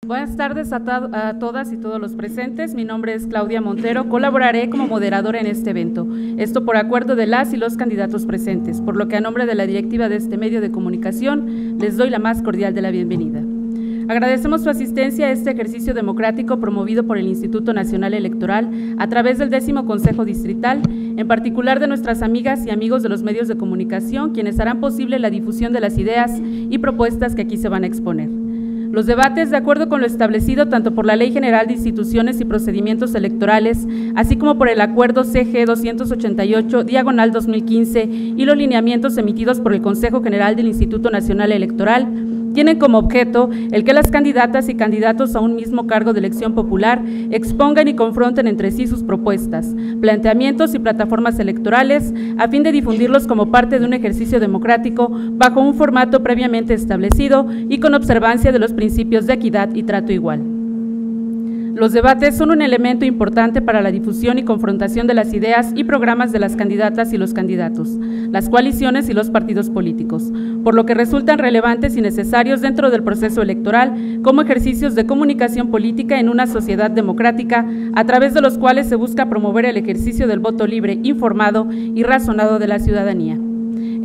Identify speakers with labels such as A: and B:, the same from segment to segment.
A: Buenas tardes a todas y todos los presentes. Mi nombre es Claudia Montero, colaboraré como moderadora en este evento. Esto por acuerdo de las y los candidatos presentes, por lo que a nombre de la directiva de este medio de comunicación les doy la más cordial de la bienvenida. Agradecemos su asistencia a este ejercicio democrático promovido por el Instituto Nacional Electoral a través del 10º Consejo Distrital, en particular de nuestras amigas y amigos de los medios de comunicación, quienes harán posible la difusión de las ideas y propuestas que aquí se van a exponer. Los debates, de acuerdo con lo establecido tanto por la Ley General de Instituciones y Procedimientos Electorales, así como por el Acuerdo CG 288/2015 y los lineamientos emitidos por el Consejo General del Instituto Nacional Electoral, tienen como objeto el que las candidatas y candidatos a un mismo cargo de elección popular expongan y confronten entre sí sus propuestas, planteamientos y plataformas electorales a fin de difundirlos como parte de un ejercicio democrático bajo un formato previamente establecido y con observancia de los principios de equidad y trato igual. Los debates son un elemento importante para la difusión y confrontación de las ideas y programas de las candidatas y los candidatos, las coaliciones y los partidos políticos, por lo que resultan relevantes y necesarios dentro del proceso electoral como ejercicios de comunicación política en una sociedad democrática, a través de los cuales se busca promover el ejercicio del voto libre, informado y razonado de la ciudadanía.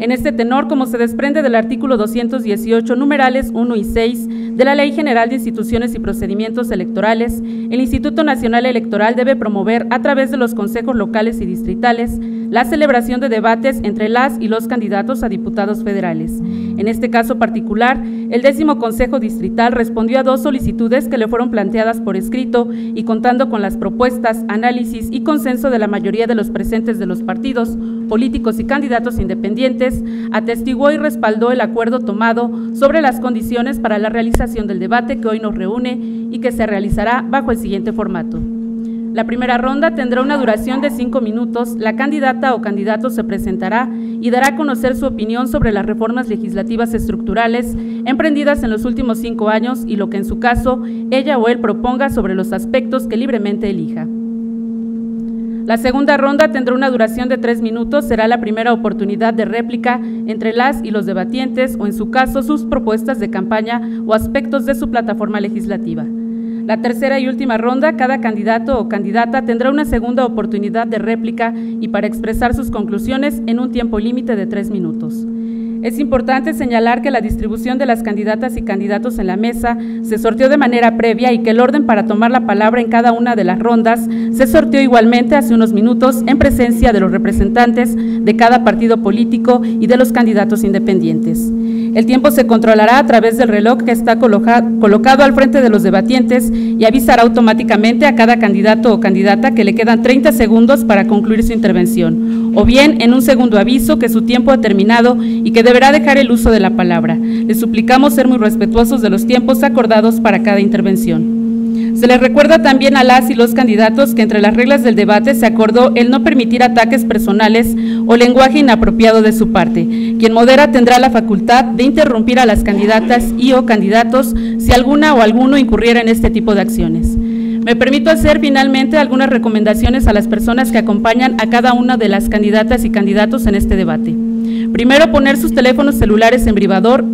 A: En este tenor, como se desprende del artículo 218, numerales 1 y 6 de la Ley General de Instituciones y Procedimientos Electorales, el Instituto Nacional Electoral debe promover, a través de los consejos locales y distritales, la celebración de debates entre las y los candidatos a diputados federales. En este caso particular, el 10º Consejo Distrital respondió a 2 solicitudes que le fueron planteadas por escrito y contando con las propuestas, análisis y consenso de la mayoría de los presentes de los partidos, políticos y candidatos independientes, atestiguó y respaldó el acuerdo tomado sobre las condiciones para la realización del debate que hoy nos reúne y que se realizará bajo el siguiente formato. La primera ronda tendrá una duración de 5 minutos, la candidata o candidato se presentará y dará a conocer su opinión sobre las reformas legislativas estructurales emprendidas en los últimos 5 años y lo que en su caso ella o él proponga sobre los aspectos que libremente elija. La segunda ronda tendrá una duración de 3 minutos, será la primera oportunidad de réplica entre las y los debatientes o en su caso sus propuestas de campaña o aspectos de su plataforma legislativa. La tercera y última ronda, cada candidato o candidata tendrá una segunda oportunidad de réplica y para expresar sus conclusiones en un tiempo límite de 3 minutos. Es importante señalar que la distribución de las candidatas y candidatos en la mesa se sorteó de manera previa y que el orden para tomar la palabra en cada una de las rondas se sorteó igualmente hace unos minutos en presencia de los representantes de cada partido político y de los candidatos independientes. El tiempo se controlará a través del reloj que está colocado al frente de los debatientes y avisará automáticamente a cada candidato o candidata que le quedan 30 segundos para concluir su intervención, o bien en un segundo aviso que su tiempo ha terminado y que deberá dejar el uso de la palabra. Les suplicamos ser muy respetuosos de los tiempos acordados para cada intervención. Se les recuerda también a las y los candidatos que entre las reglas del debate se acordó el no permitir ataques personales o lenguaje inapropiado de su parte. Quien modera tendrá la facultad de interrumpir a las candidatas y o candidatos si alguna o alguno incurriera en este tipo de acciones. Me permito hacer finalmente algunas recomendaciones a las personas que acompañan a cada una de las candidatas y candidatos en este debate. Primero, poner sus teléfonos celulares en vibrador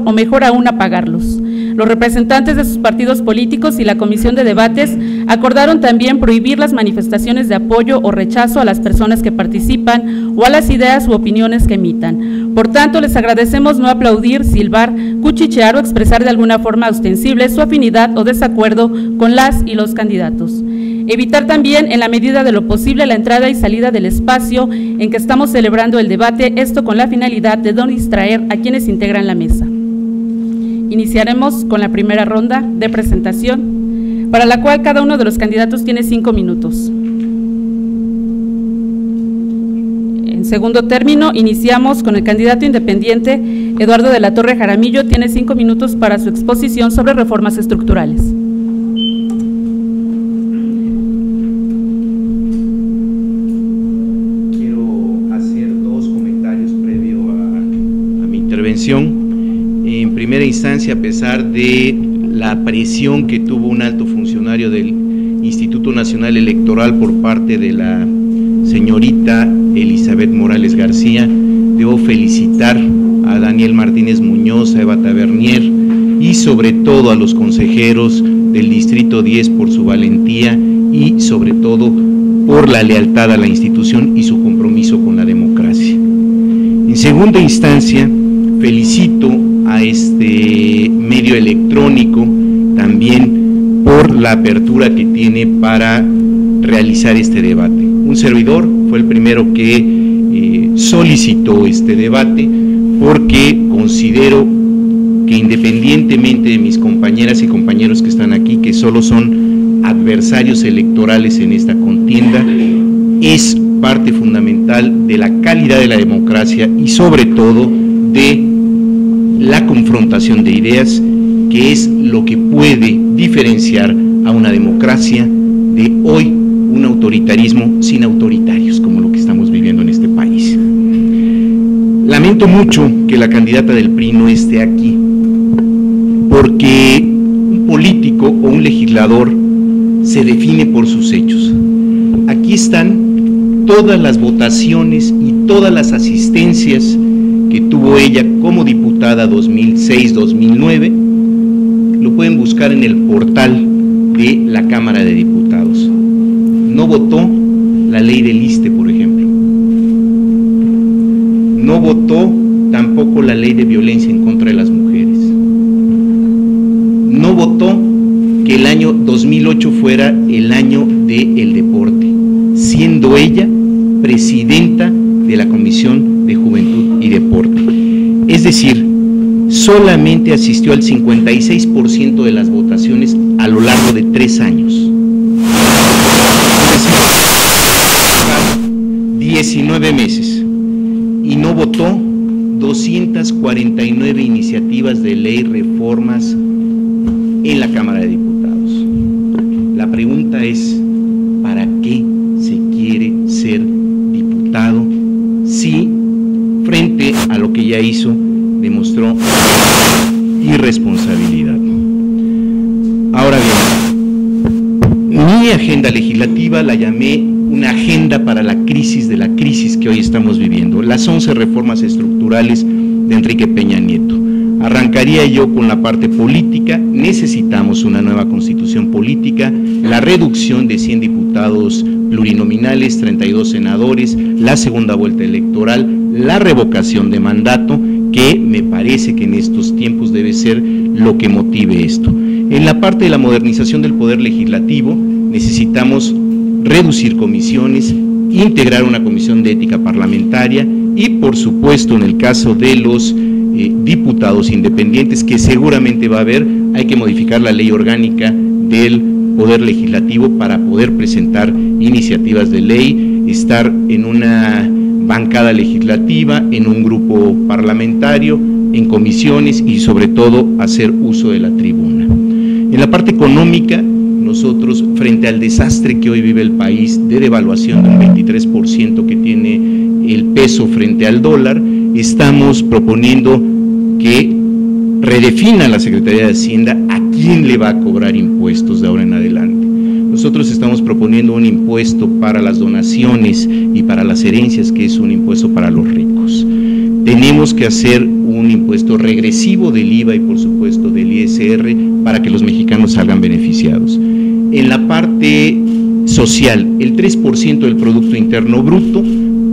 A: o mejor aún apagarlos. Los representantes de sus partidos políticos y la Comisión de Debates acordaron también prohibir las manifestaciones de apoyo o rechazo a las personas que participan o a las ideas u opiniones que emitan. Por tanto, les agradecemos no aplaudir, silbar, cuchichear o expresar de alguna forma ostensible su afinidad o desacuerdo con las y los candidatos. Evitar también, en la medida de lo posible, la entrada y salida del espacio en que estamos celebrando el debate, esto con la finalidad de no distraer a quienes integran la mesa. Iniciaremos con la primera ronda de presentación, para la cual cada uno de los candidatos tiene 5 minutos. En segundo término, iniciamos con el candidato independiente Eduardo de la Torre Jaramillo, tiene 5 minutos para su exposición sobre reformas estructurales.
B: En primera instancia, a pesar de la presión que tuvo un alto funcionario del Instituto Nacional Electoral por parte de la señorita Elizabeth Morales García, debo felicitar a Daniel Martínez Muñoz, a Eva Tabernier y sobre todo a los consejeros del Distrito 10 por su valentía y sobre todo por la lealtad a la institución y su compromiso con la democracia. En segunda instancia, felicito a este medio electrónico también por la apertura que tiene para realizar este debate. Un servidor fue el primero que solicitó este debate porque considero que independientemente de mis compañeras y compañeros que están aquí, que solo son adversarios electorales en esta contienda, es parte fundamental de la calidad de la democracia y sobre todo de la confrontación de ideas, que es lo que puede diferenciar a una democracia de hoy, un autoritarismo sin autoritarios, como lo que estamos viviendo en este país. Lamento mucho que la candidata del PRI no esté aquí, porque un político o un legislador se define por sus hechos. Aquí están todas las votaciones y todas las asistencias que tuvo ella como diputada 2006-2009, lo pueden buscar en el portal de la Cámara de Diputados. No votó la ley del ISSSTE, por ejemplo. No votó tampoco la ley de violencia en contra de las mujeres. No votó que el año 2008 fuera el año del deporte, siendo ella presidenta de la Comisión de Juventud y Deporte. Es decir, solamente asistió al 56% de las votaciones a lo largo de 3 años. Es decir, 19 meses, y no votó 249 iniciativas de ley, reformas en la Cámara de Diputados. La pregunta es, ¿para qué se quiere ser diputado si frente a lo que ya hizo demostró irresponsabilidad? Ahora bien, mi agenda legislativa la llamé una agenda para la crisis de la crisis que hoy estamos viviendo, las 11 reformas estructurales de Enrique Peña Nieto. Arrancaría yo con la parte política. Necesitamos una nueva constitución política, la reducción de 100 diputados plurinominales, 32 senadores, la segunda vuelta electoral, la revocación de mandato, que me parece que en estos tiempos debe ser lo que motive esto. En la parte de la modernización del Poder Legislativo, necesitamos reducir comisiones, integrar una comisión de ética parlamentaria y, por supuesto, en el caso de los diputados independientes, que seguramente va a haber, hay que modificar la ley orgánica del Poder Legislativo para poder presentar iniciativas de ley, estar en una bancada legislativa, en un grupo parlamentario, en comisiones y sobre todo hacer uso de la tribuna. En la parte económica, nosotros, frente al desastre que hoy vive el país de devaluación del 23% que tiene el peso frente al dólar, estamos proponiendo que redefina la Secretaría de Hacienda a quién le va a cobrar impuestos de ahora en adelante. Nosotros estamos proponiendo un impuesto para las donaciones y para las herencias, que es un impuesto para los ricos. Tenemos que hacer un impuesto regresivo del IVA y por supuesto del ISR para que los mexicanos salgan beneficiados. En la parte social, el 3% del Producto Interno Bruto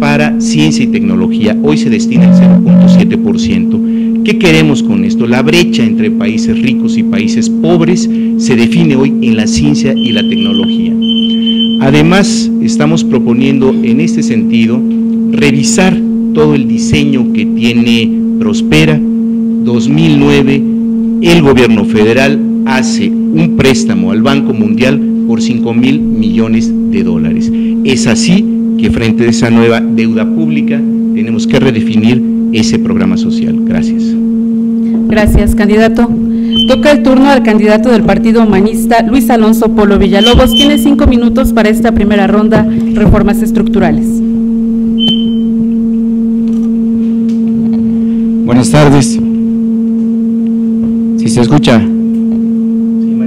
B: para ciencia y tecnología, hoy se destina el 0.7%. ¿Qué queremos con esto? La brecha entre países ricos y países pobres se define hoy en la ciencia y la tecnología. Además, estamos proponiendo en este sentido revisar todo el diseño que tiene Prospera. 2009, el gobierno federal hace un préstamo al Banco Mundial por $5,000 millones. Es así que frente a esa nueva deuda pública tenemos que redefinir ese programa social. Gracias.
A: Gracias, candidato. Toca el turno al candidato del Partido Humanista, Luis Alonso Polo Villalobos. Tiene 5 minutos para esta primera ronda, reformas estructurales.
C: Buenas tardes. ¿Sí se escucha?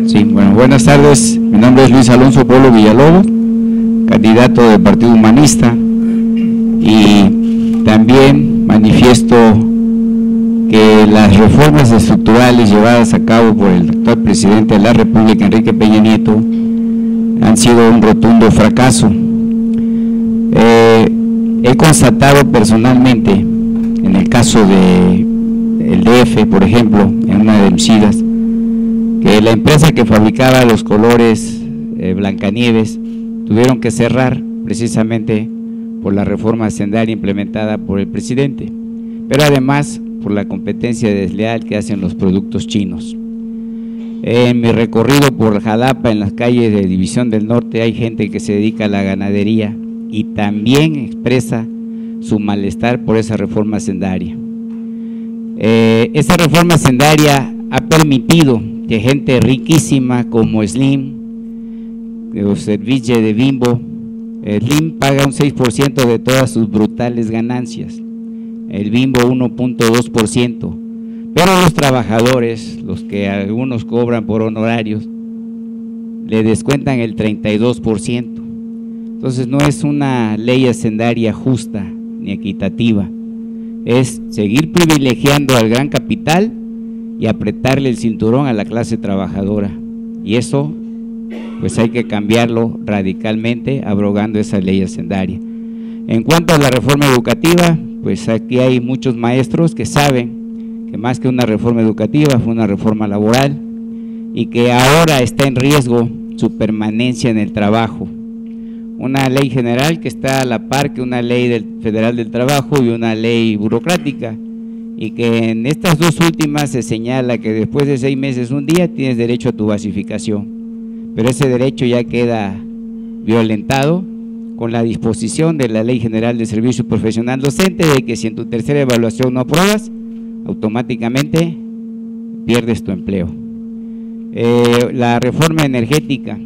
C: Sí, bueno, buenas tardes. Mi nombre es Luis Alonso Polo Villalobos, candidato del Partido Humanista, y también manifiesto que las reformas estructurales llevadas a cabo por el actual presidente de la República, Enrique Peña Nieto, han sido un rotundo fracaso. He constatado personalmente, en el caso del DF, por ejemplo, en una de mis idas, que la empresa que fabricaba los colores Blancanieves tuvieron que cerrar precisamente por la reforma hacendaria implementada por el presidente, pero además por la competencia desleal que hacen los productos chinos. En mi recorrido por Jalapa, en las calles de División del Norte, hay gente que se dedica a la ganadería y también expresa su malestar por esa reforma hacendaria. Esa reforma hacendaria ha permitido que gente riquísima como Slim, o Serville de Bimbo, Slim paga un 6% de todas sus brutales ganancias, el Bimbo 1.2%, pero los trabajadores, los que algunos cobran por honorarios, le descuentan el 32%. Entonces no es una ley hacendaria justa ni equitativa, es seguir privilegiando al gran capital y apretarle el cinturón a la clase trabajadora, y eso pues hay que cambiarlo radicalmente, abrogando esa ley hacendaria. En cuanto a la reforma educativa, pues aquí hay muchos maestros que saben que más que una reforma educativa fue una reforma laboral y que ahora está en riesgo su permanencia en el trabajo. Una ley general que está a la par que una ley federal del trabajo y una ley burocrática, y que en estas dos últimas se señala que después de 6 meses, un día, tienes derecho a tu basificación, pero ese derecho ya queda violentado con la disposición de la Ley General de Servicio Profesional Docente de que si en tu tercera evaluación no apruebas, automáticamente pierdes tu empleo. La reforma energética,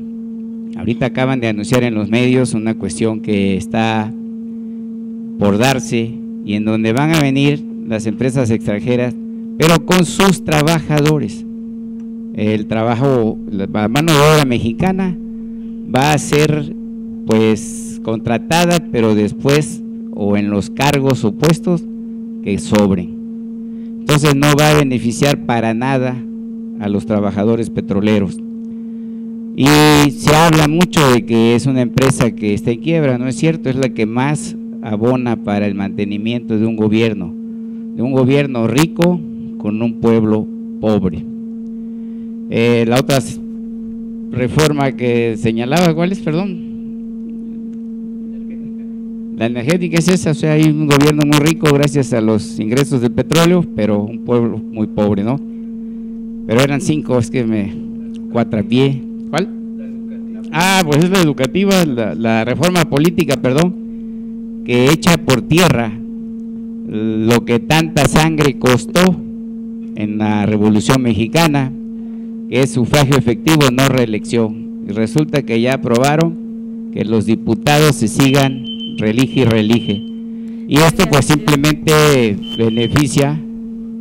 C: ahorita acaban de anunciar en los medios una cuestión que está por darse y en donde van a venir las empresas extranjeras, pero con sus trabajadores. El trabajo, la mano de obra mexicana va a ser pues contratada, pero después o en los cargos o puestos que sobren. Entonces no va a beneficiar para nada a los trabajadores petroleros. Y se habla mucho de que es una empresa que está en quiebra, no es cierto, es la que más abona para el mantenimiento de un gobierno rico con un pueblo pobre. La otra reforma que señalaba, ¿cuál es? Perdón. La energética es esa, o sea, hay un gobierno muy rico gracias a los ingresos del petróleo, pero un pueblo muy pobre, ¿no? Pero eran 5, es que me cuatrapié. ¿Cuál? Pues es la educativa, la reforma política, perdón, que echa por tierra lo que tanta sangre costó en la Revolución Mexicana, que es sufragio efectivo, no reelección. Y resulta que ya aprobaron que los diputados se sigan reelige y reelige. Y esto pues simplemente beneficia,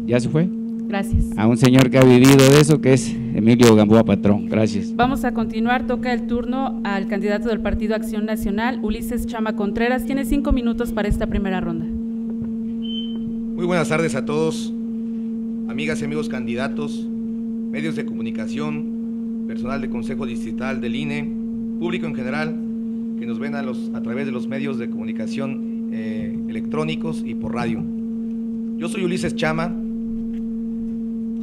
C: ¿ya se fue?
A: Gracias.
C: A un señor que ha vivido de eso, que es Emilio Gamboa Patrón. Gracias.
A: Vamos a continuar, toca el turno al candidato del Partido Acción Nacional, Ulises Chama Contreras. Tiene 5 minutos para esta primera ronda.
D: Muy buenas tardes a todos, amigas y amigos candidatos, medios de comunicación, personal del Consejo Distrital del INE, público en general, que nos ven a través de los medios de comunicación electrónicos y por radio. Yo soy Ulises Chama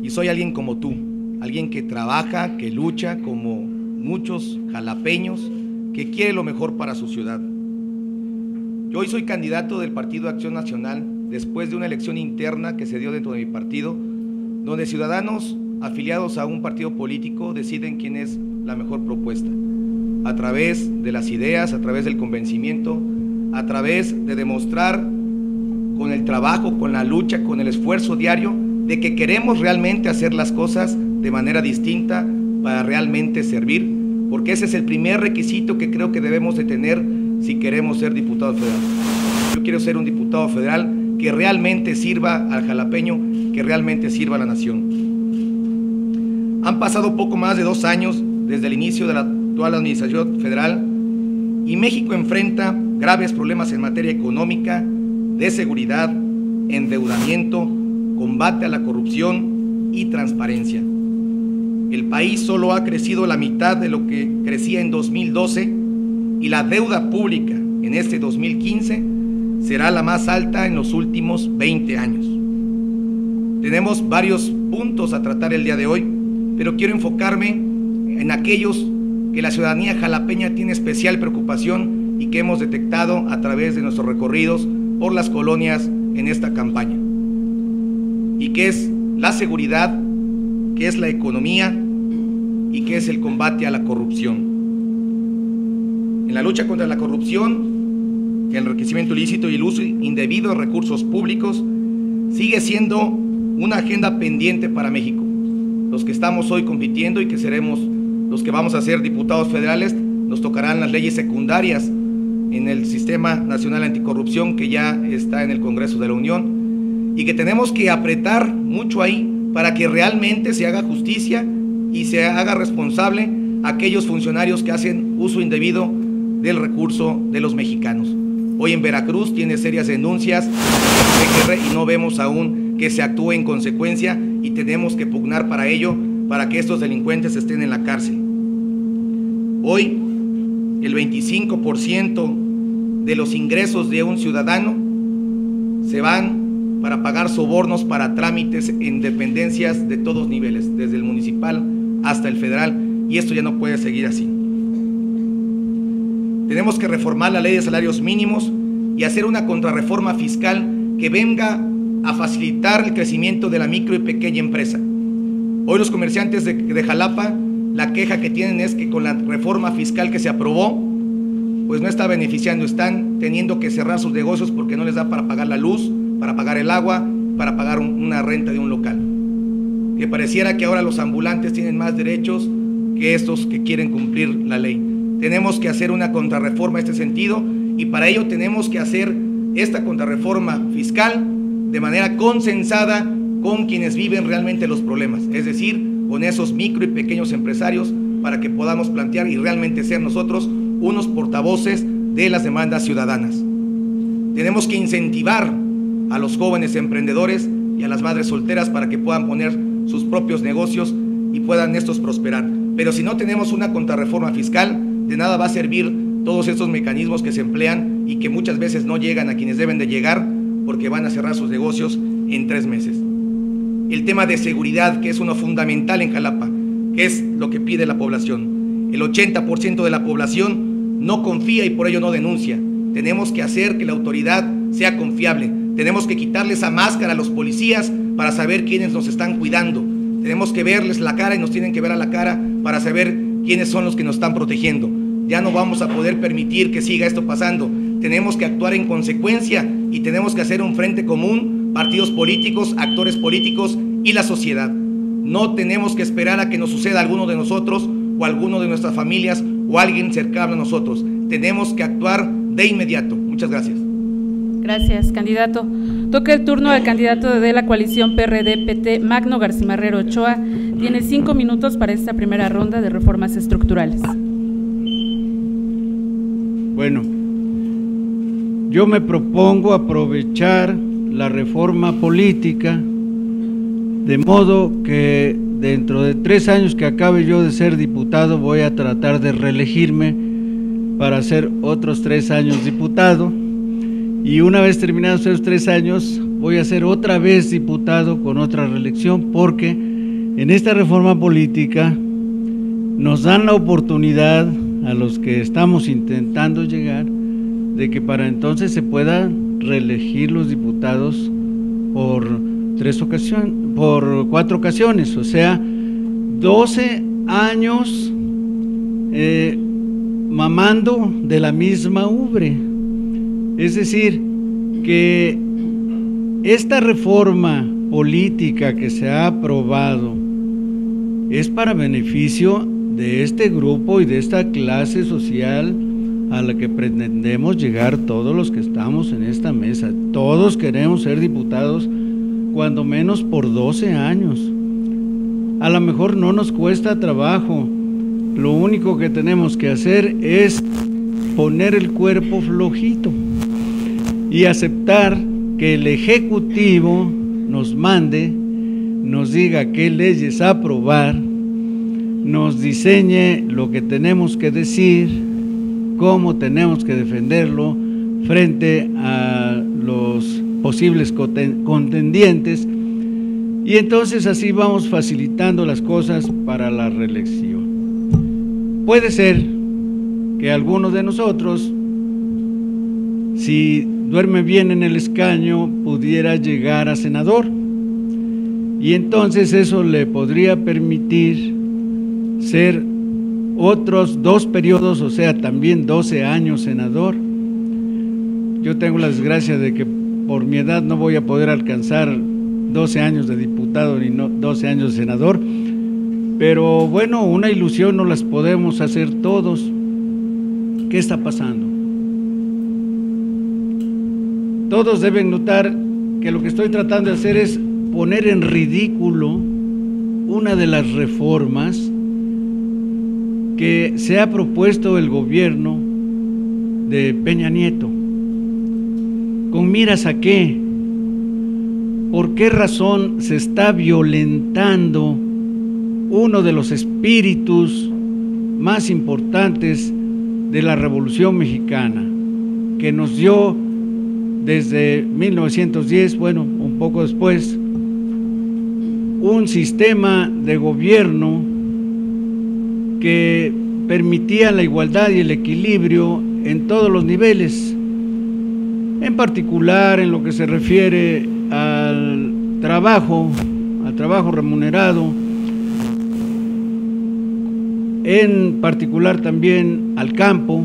D: y soy alguien como tú, alguien que trabaja, que lucha como muchos jalapeños, que quiere lo mejor para su ciudad. Yo hoy soy candidato del Partido Acción Nacional después de una elección interna que se dio dentro de mi partido, donde ciudadanos afiliados a un partido político deciden quién es la mejor propuesta, a través de las ideas, a través del convencimiento, a través de demostrar con el trabajo, con la lucha, con el esfuerzo diario, de que queremos realmente hacer las cosas de manera distinta para realmente servir, porque ese es el primer requisito que creo que debemos de tener si queremos ser diputados federales. Yo quiero ser un diputado federal que realmente sirva al jalapeño, que realmente sirva a la nación. Han pasado poco más de 2 años desde el inicio de la actual administración federal y México enfrenta graves problemas en materia económica, de seguridad, endeudamiento, con combate a la corrupción y transparencia. El país solo ha crecido la mitad de lo que crecía en 2012 y la deuda pública en este 2015 será la más alta en los últimos 20 años. Tenemos varios puntos a tratar el día de hoy, pero quiero enfocarme en aquellos que la ciudadanía jalapeña tiene especial preocupación y que hemos detectado a través de nuestros recorridos por las colonias en esta campaña, y que es la seguridad, que es la economía y que es el combate a la corrupción. En la lucha contra la corrupción, el enriquecimiento ilícito y el uso indebido de recursos públicos sigue siendo una agenda pendiente para México. Los que estamos hoy compitiendo y que seremos los que vamos a ser diputados federales, nos tocarán las leyes secundarias en el Sistema Nacional Anticorrupción, que ya está en el Congreso de la Unión, y que tenemos que apretar mucho ahí para que realmente se haga justicia y se haga responsable a aquellos funcionarios que hacen uso indebido del recurso de los mexicanos. Hoy en Veracruz tiene serias denuncias y no vemos aún que se actúe en consecuencia, y tenemos que pugnar para ello, para que estos delincuentes estén en la cárcel. Hoy, el 25% de los ingresos de un ciudadano se van para pagar sobornos para trámites en dependencias de todos niveles, desde el municipal hasta el federal, y esto ya no puede seguir así. Tenemos que reformar la ley de salarios mínimos y hacer una contrarreforma fiscal que venga a facilitar el crecimiento de la micro y pequeña empresa. Hoy los comerciantes de Jalapa, la queja que tienen es que con la reforma fiscal que se aprobó, pues no está beneficiando, están teniendo que cerrar sus negocios porque no les da para pagar la luz, para pagar el agua, para pagar una renta de un local. Que pareciera que ahora los ambulantes tienen más derechos que estos que quieren cumplir la ley. Tenemos que hacer una contrarreforma en este sentido, y para ello tenemos que hacer esta contrarreforma fiscal de manera consensada con quienes viven realmente los problemas, es decir, con esos micro y pequeños empresarios, para que podamos plantear y realmente ser nosotros unos portavoces de las demandas ciudadanas. Tenemos que incentivar a los jóvenes emprendedores y a las madres solteras para que puedan poner sus propios negocios y puedan estos prosperar. Pero si no tenemos una contrarreforma fiscal, de nada va a servir todos estos mecanismos que se emplean y que muchas veces no llegan a quienes deben de llegar, porque van a cerrar sus negocios en 3 meses. El tema de seguridad, que es uno fundamental en Jalapa, que es lo que pide la población. El 80% de la población no confía y por ello no denuncia. Tenemos que hacer que la autoridad sea confiable. Tenemos que quitarle esa máscara a los policías para saber quiénes nos están cuidando. Tenemos que verles la cara y nos tienen que ver a la cara para saber quiénes son los que nos están protegiendo. Ya no vamos a poder permitir que siga esto pasando. Tenemos que actuar en consecuencia y tenemos que hacer un frente común, partidos políticos, actores políticos y la sociedad. No tenemos que esperar a que nos suceda a alguno de nosotros o a alguno de nuestras familias o a alguien cercano a nosotros. Tenemos que actuar de inmediato. Muchas gracias.
A: Gracias, candidato. Toca el turno al candidato de la coalición PRD-PT, Magno Garcimarrero Ochoa. Tiene 5 minutos para esta primera ronda de reformas estructurales.
E: Bueno, yo me propongo aprovechar la reforma política de modo que dentro de 3 años que acabe yo de ser diputado voy a tratar de reelegirme para ser otros 3 años diputado, y una vez terminados esos 3 años voy a ser otra vez diputado con otra reelección, porque en esta reforma política nos dan la oportunidad a los que estamos intentando llegar de que para entonces se puedan reelegir los diputados por 4 ocasiones, o sea, 12 años mamando de la misma ubre. Es decir, que esta reforma política que se ha aprobado es para beneficio de este grupo y de esta clase social a la que pretendemos llegar todos los que estamos en esta mesa. Todos queremos ser diputados cuando menos por 12 años. A lo mejor no nos cuesta trabajo, lo único que tenemos que hacer es poner el cuerpo flojito y aceptar que el Ejecutivo nos mande, nos diga qué leyes aprobar, nos diseñe lo que tenemos que decir, cómo tenemos que defenderlo frente a los posibles contendientes, y entonces así vamos facilitando las cosas para la reelección. Puede ser que alguno de nosotros, si duerme bien en el escaño, pudiera llegar a senador, y entonces eso le podría permitir ser otros 2 periodos, o sea, también 12 años senador. Yo tengo la desgracia de que por mi edad no voy a poder alcanzar 12 años de diputado ni 12 años de senador, pero bueno, una ilusión no las podemos hacer todos. ¿Qué está pasando? Todos deben notar que lo que estoy tratando de hacer es poner en ridículo una de las reformas que se ha propuesto el gobierno de Peña Nieto. ¿Con miras a qué? ¿Por qué razón se está violentando uno de los espíritus más importantes de la Revolución Mexicana, que nos dio desde 1910, bueno, un poco después, un sistema de gobierno que permitía la igualdad y el equilibrio en todos los niveles, en particular en lo que se refiere al trabajo remunerado, en particular también al campo,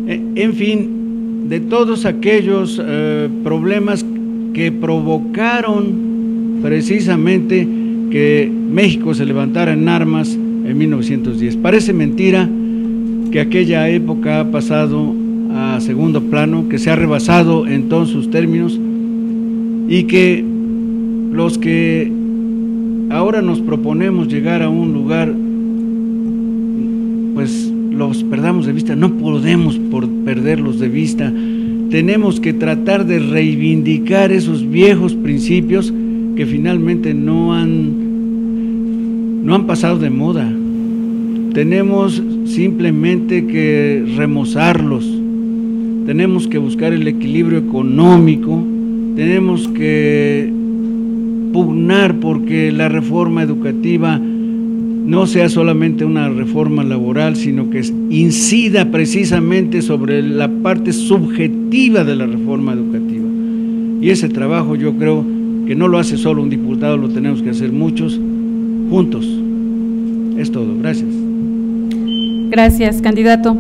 E: en fin, de todos aquellos problemas que provocaron precisamente que México se levantara en armas en 1910. Parece mentira que aquella época ha pasado a segundo plano, que se ha rebasado en todos sus términos, y que los que ahora nos proponemos llegar a un lugar, pues los perdamos de vista. No podemos perderlos de vista. Tenemos que tratar de reivindicar esos viejos principios que finalmente no han pasado de moda. Tenemos simplemente que remozarlos, tenemos que buscar el equilibrio económico, tenemos que pugnar porque la reforma educativa no sea solamente una reforma laboral, sino que incida precisamente sobre la parte subjetiva de la reforma educativa. Y ese trabajo yo creo que no lo hace solo un diputado, lo tenemos que hacer muchos, juntos. Es todo. Gracias.
A: Gracias, candidato.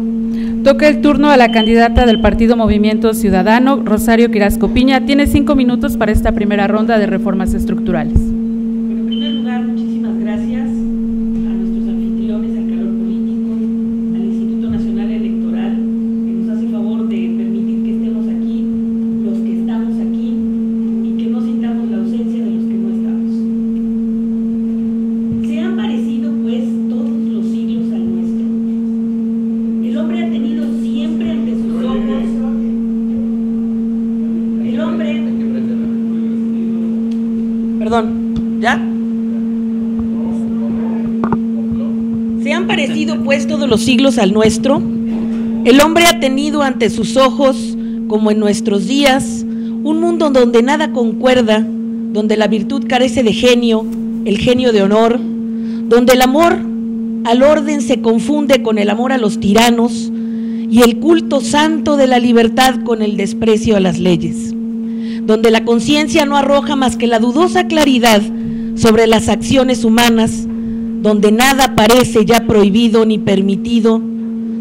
A: Toca el turno a la candidata del Partido Movimiento Ciudadano, Rosario Quirasco Piña. Tiene 5 minutos para esta primera ronda de reformas estructurales.
F: Bueno, en primer lugar, muchísimas gracias a nuestros anfitriones, al calor político, al Instituto Nacional Electoral, que nos hace favor de permitir que estemos aquí, los que estamos aquí, y que no sintamos la ausencia de los que no estamos. Se han parecido, pues, todos los siglos al nuestro. El hombre ha tenido siempre ante sus ojos, el hombre, perdón, ¿ya? Se han parecido pues todos los siglos al nuestro. El hombre ha tenido ante sus ojos, como en nuestros días, un mundo donde nada concuerda, donde la virtud carece de genio, el genio de honor, donde el amor al orden se confunde con el amor a los tiranos y el culto santo de la libertad con el desprecio a las leyes, donde la conciencia no arroja más que la dudosa claridad sobre las acciones humanas, donde nada parece ya prohibido ni permitido,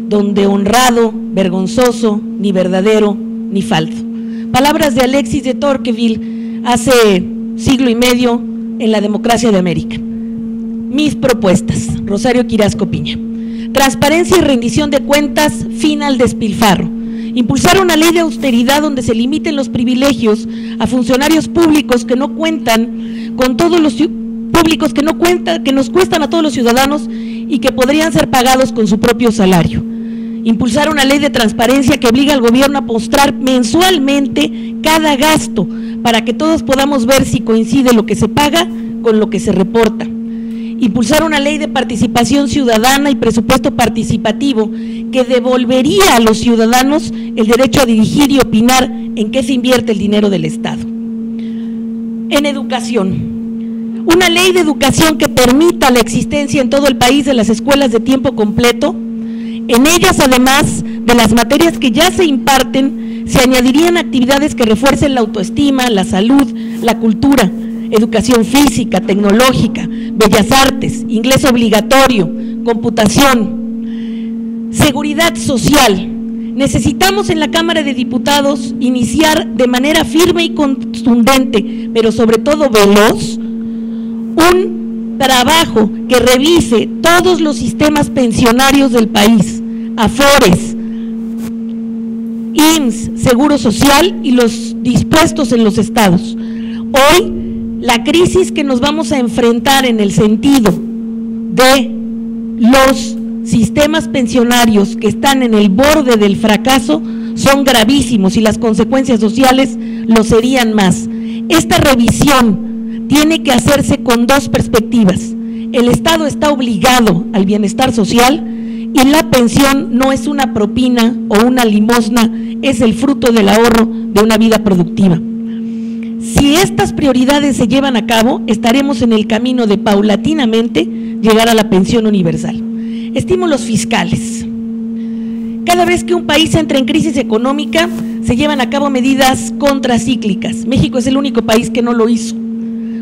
F: donde honrado, vergonzoso, ni verdadero, ni falso. Palabras de Alexis de Tocqueville hace siglo y medio en La Democracia de América. Mis propuestas, Rosario Quirasco Piña. Transparencia y rendición de cuentas, fin al despilfarro. Impulsar una ley de austeridad donde se limiten los privilegios a funcionarios públicos que no cuentan con todos los públicos que nos cuestan a todos los ciudadanos y que podrían ser pagados con su propio salario. Impulsar una ley de transparencia que obliga al gobierno a mostrar mensualmente cada gasto para que todos podamos ver si coincide lo que se paga con lo que se reporta. Impulsar una ley de participación ciudadana y presupuesto participativo que devolvería a los ciudadanos el derecho a dirigir y opinar en qué se invierte el dinero del Estado. En educación, una ley de educación que permita la existencia en todo el país de las escuelas de tiempo completo. En ellas, además de las materias que ya se imparten, se añadirían actividades que refuercen la autoestima, la salud, la cultura, educación física, tecnológica, bellas artes, inglés obligatorio, computación, seguridad social. Necesitamos en la Cámara de Diputados iniciar de manera firme y contundente, pero sobre todo veloz, un trabajo que revise todos los sistemas pensionarios del país, Afores, IMSS, Seguro Social y los dispuestos en los estados. Hoy, la crisis que nos vamos a enfrentar en el sentido de los sistemas pensionarios que están en el borde del fracaso son gravísimos y las consecuencias sociales lo serían más. Esta revisión tiene que hacerse con dos perspectivas. El Estado está obligado al bienestar social y la pensión no es una propina o una limosna, es el fruto del ahorro de una vida productiva. Si estas prioridades se llevan a cabo, estaremos en el camino de paulatinamente llegar a la pensión universal. Estímulos fiscales. Cada vez que un país entra en crisis económica, se llevan a cabo medidas contracíclicas. México es el único país que no lo hizo.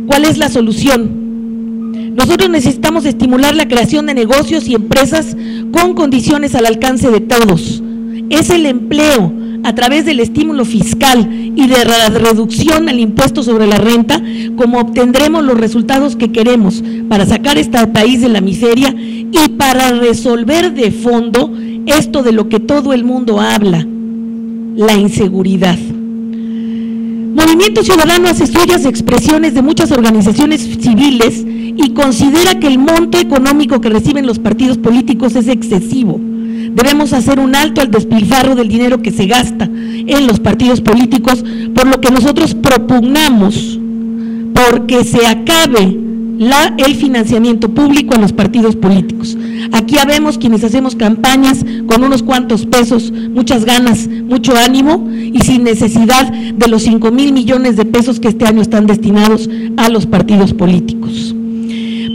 F: ¿Cuál es la solución? Nosotros necesitamos estimular la creación de negocios y empresas con condiciones al alcance de todos. Es el empleo a través del estímulo fiscal y de la reducción al impuesto sobre la renta, como obtendremos los resultados que queremos para sacar este país de la miseria y para resolver de fondo esto de lo que todo el mundo habla, la inseguridad. Movimiento Ciudadano hace suyas expresiones de muchas organizaciones civiles y considera que el monto económico que reciben los partidos políticos es excesivo. Debemos hacer un alto al despilfarro del dinero que se gasta en los partidos políticos, por lo que nosotros propugnamos porque se acabe el financiamiento público a los partidos políticos. Aquí habemos quienes hacemos campañas con unos cuantos pesos, muchas ganas, mucho ánimo y sin necesidad de los 5,000 millones de pesos que este año están destinados a los partidos políticos.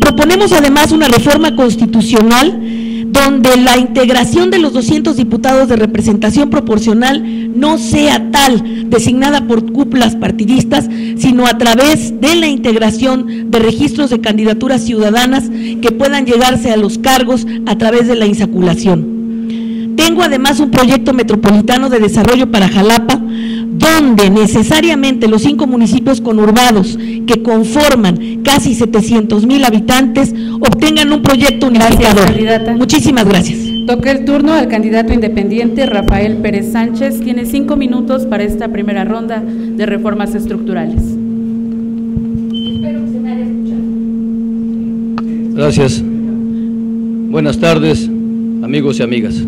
F: Proponemos además una reforma constitucional donde la integración de los 200 diputados de representación proporcional no sea tal, designada por cúpulas partidistas, sino a través de la integración de registros de candidaturas ciudadanas que puedan llegarse a los cargos a través de la insaculación. Tengo además un proyecto metropolitano de desarrollo para Jalapa, donde necesariamente los 5 municipios conurbados que conforman casi 700,000 habitantes obtengan un proyecto unificador. Muchísimas gracias.
A: Toca el turno al candidato independiente Rafael Pérez Sánchez. Tiene 5 minutos para esta primera ronda de reformas estructurales.
F: Espero que se me haya escuchado.
G: Gracias. Buenas tardes, amigos y amigas.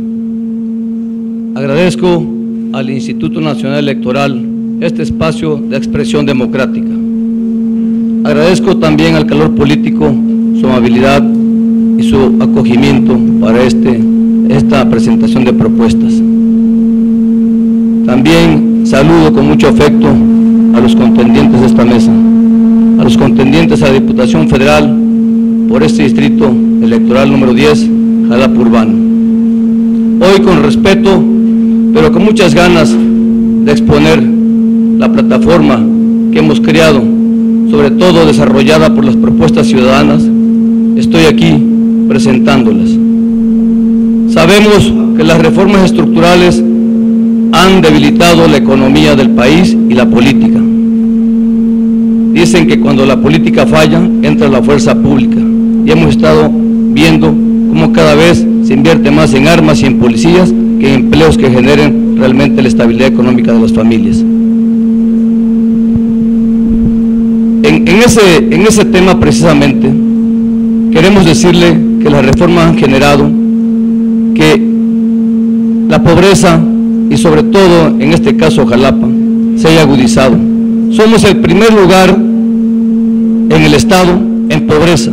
G: Agradezco al Instituto Nacional Electoral este espacio de expresión democrática. Agradezco también al calor político su amabilidad y su acogimiento para esta presentación de propuestas. También saludo con mucho afecto a los contendientes de esta mesa, a los contendientes a la Diputación Federal por este distrito electoral número 10, Jalapa Urbano. Hoy con respeto, pero con muchas ganas de exponer la plataforma que hemos creado, sobre todo desarrollada por las propuestas ciudadanas, estoy aquí presentándolas. Sabemos que las reformas estructurales han debilitado la economía del país y la política. Dicen que cuando la política falla, entra la fuerza pública, y hemos estado viendo cómo cada vez se invierte más en armas y en policías que en empleos que generen realmente la estabilidad económica de las familias. En ese tema precisamente, queremos decirle que las reformas han generado que la pobreza, y sobre todo en este caso Jalapa, se haya agudizado, somos el primer lugar en el estado en pobreza.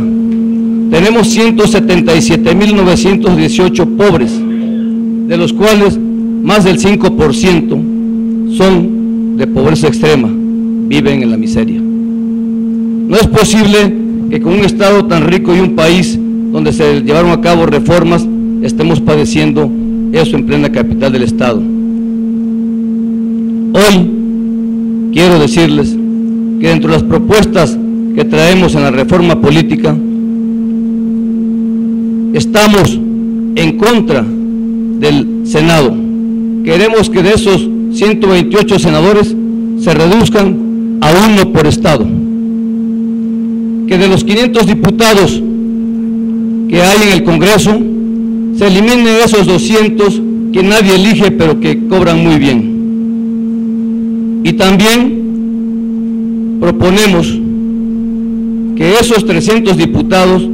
G: Tenemos 177.918 pobres, de los cuales más del 5% son de pobreza extrema, viven en la miseria. No es posible que con un estado tan rico y un país donde se llevaron a cabo reformas estemos padeciendo eso en plena capital del estado. Hoy quiero decirles que dentro de las propuestas que traemos en la reforma política, estamos en contra del Senado. Queremos que de esos 128 senadores se reduzcan a 1 por estado. Que de los 500 diputados que hay en el Congreso, se eliminen esos 200 que nadie elige pero que cobran muy bien. Y también proponemos que esos 300 diputados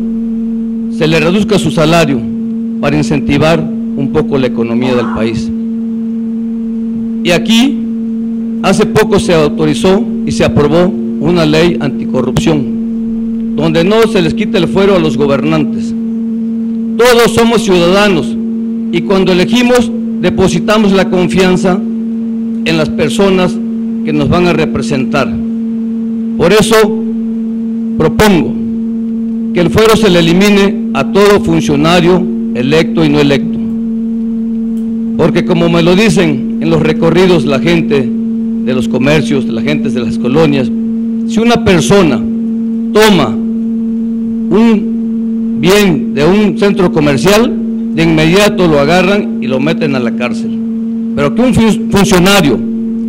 G: se les reduzca su salario para incentivar un poco la economía del país. Y aquí, hace poco se autorizó y se aprobó una ley anticorrupción, donde no se les quita el fuero a los gobernantes. Todos somos ciudadanos y cuando elegimos depositamos la confianza en las personas que nos van a representar. Por eso propongo que el fuero se le elimine a todo funcionario electo y no electo, porque como me lo dicen en los recorridos la gente de los comercios, la gente de las colonias, si una persona toma un bien de un centro comercial, de inmediato lo agarran y lo meten a la cárcel. Pero que un funcionario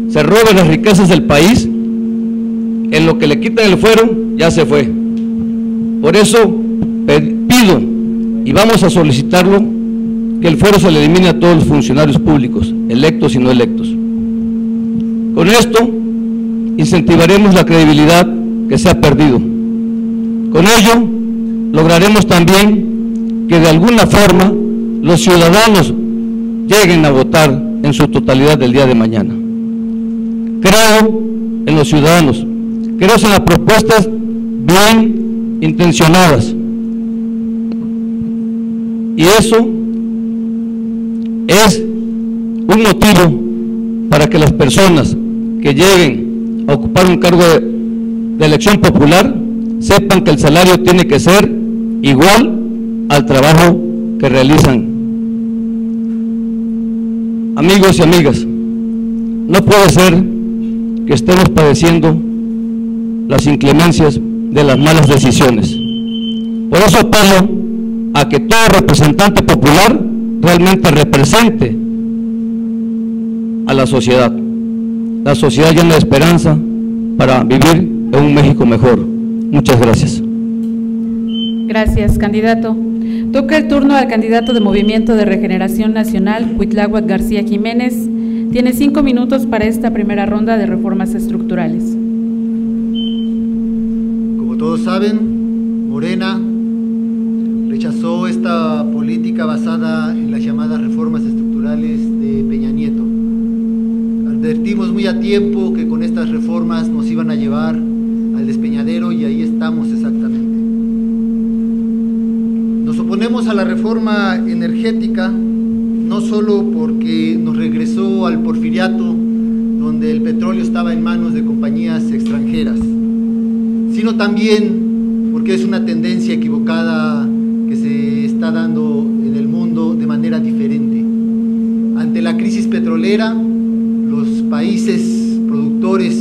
G: se robe las riquezas del país, en lo que le quitan el fuero, ya se fue. Por eso pido, y vamos a solicitarlo, que el fuero se le elimine a todos los funcionarios públicos, electos y no electos. Con esto, incentivaremos la credibilidad que se ha perdido. Con ello, lograremos también que de alguna forma los ciudadanos lleguen a votar en su totalidad del día de mañana. Creo en los ciudadanos, creo en las propuestas bien intencionadas, y eso es un motivo para que las personas que lleguen a ocupar un cargo de elección popular sepan que el salario tiene que ser igual al trabajo que realizan. Amigos y amigas, no puede ser que estemos padeciendo las inclemencias de las malas decisiones. Por eso apelo a que todo representante popular realmente represente a la sociedad llena de esperanza para vivir en un México mejor. Muchas gracias.
A: Gracias, candidato. Toca el turno al candidato de Movimiento de Regeneración Nacional, Cuitláhuac García Jiménez. Tiene 5 minutos para esta primera ronda de reformas estructurales.
H: Como todos saben, Morena rechazó esta política basada en las llamadas reformas estructurales de Peña Nieto. Advertimos muy a tiempo que con estas reformas nos iban a llevar al despeñadero y ahí estamos exactamente. Nos oponemos a la reforma energética no solo porque nos regresó al porfiriato, donde el petróleo estaba en manos de compañías extranjeras, sino también porque es una tendencia equivocada que se está dando en el mundo de manera diferente. Ante la crisis petrolera, los países productores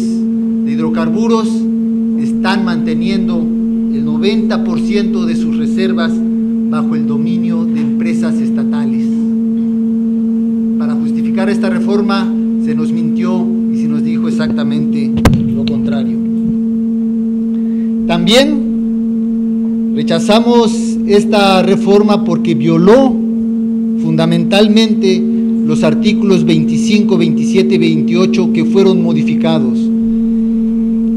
H: de hidrocarburos están manteniendo el 90% de sus reservas bajo el dominio de empresas estatales. Para justificar esta reforma se nos mintió y se nos dijo exactamente lo contrario. También rechazamos esta reforma porque violó fundamentalmente los artículos 25, 27 y 28 que fueron modificados.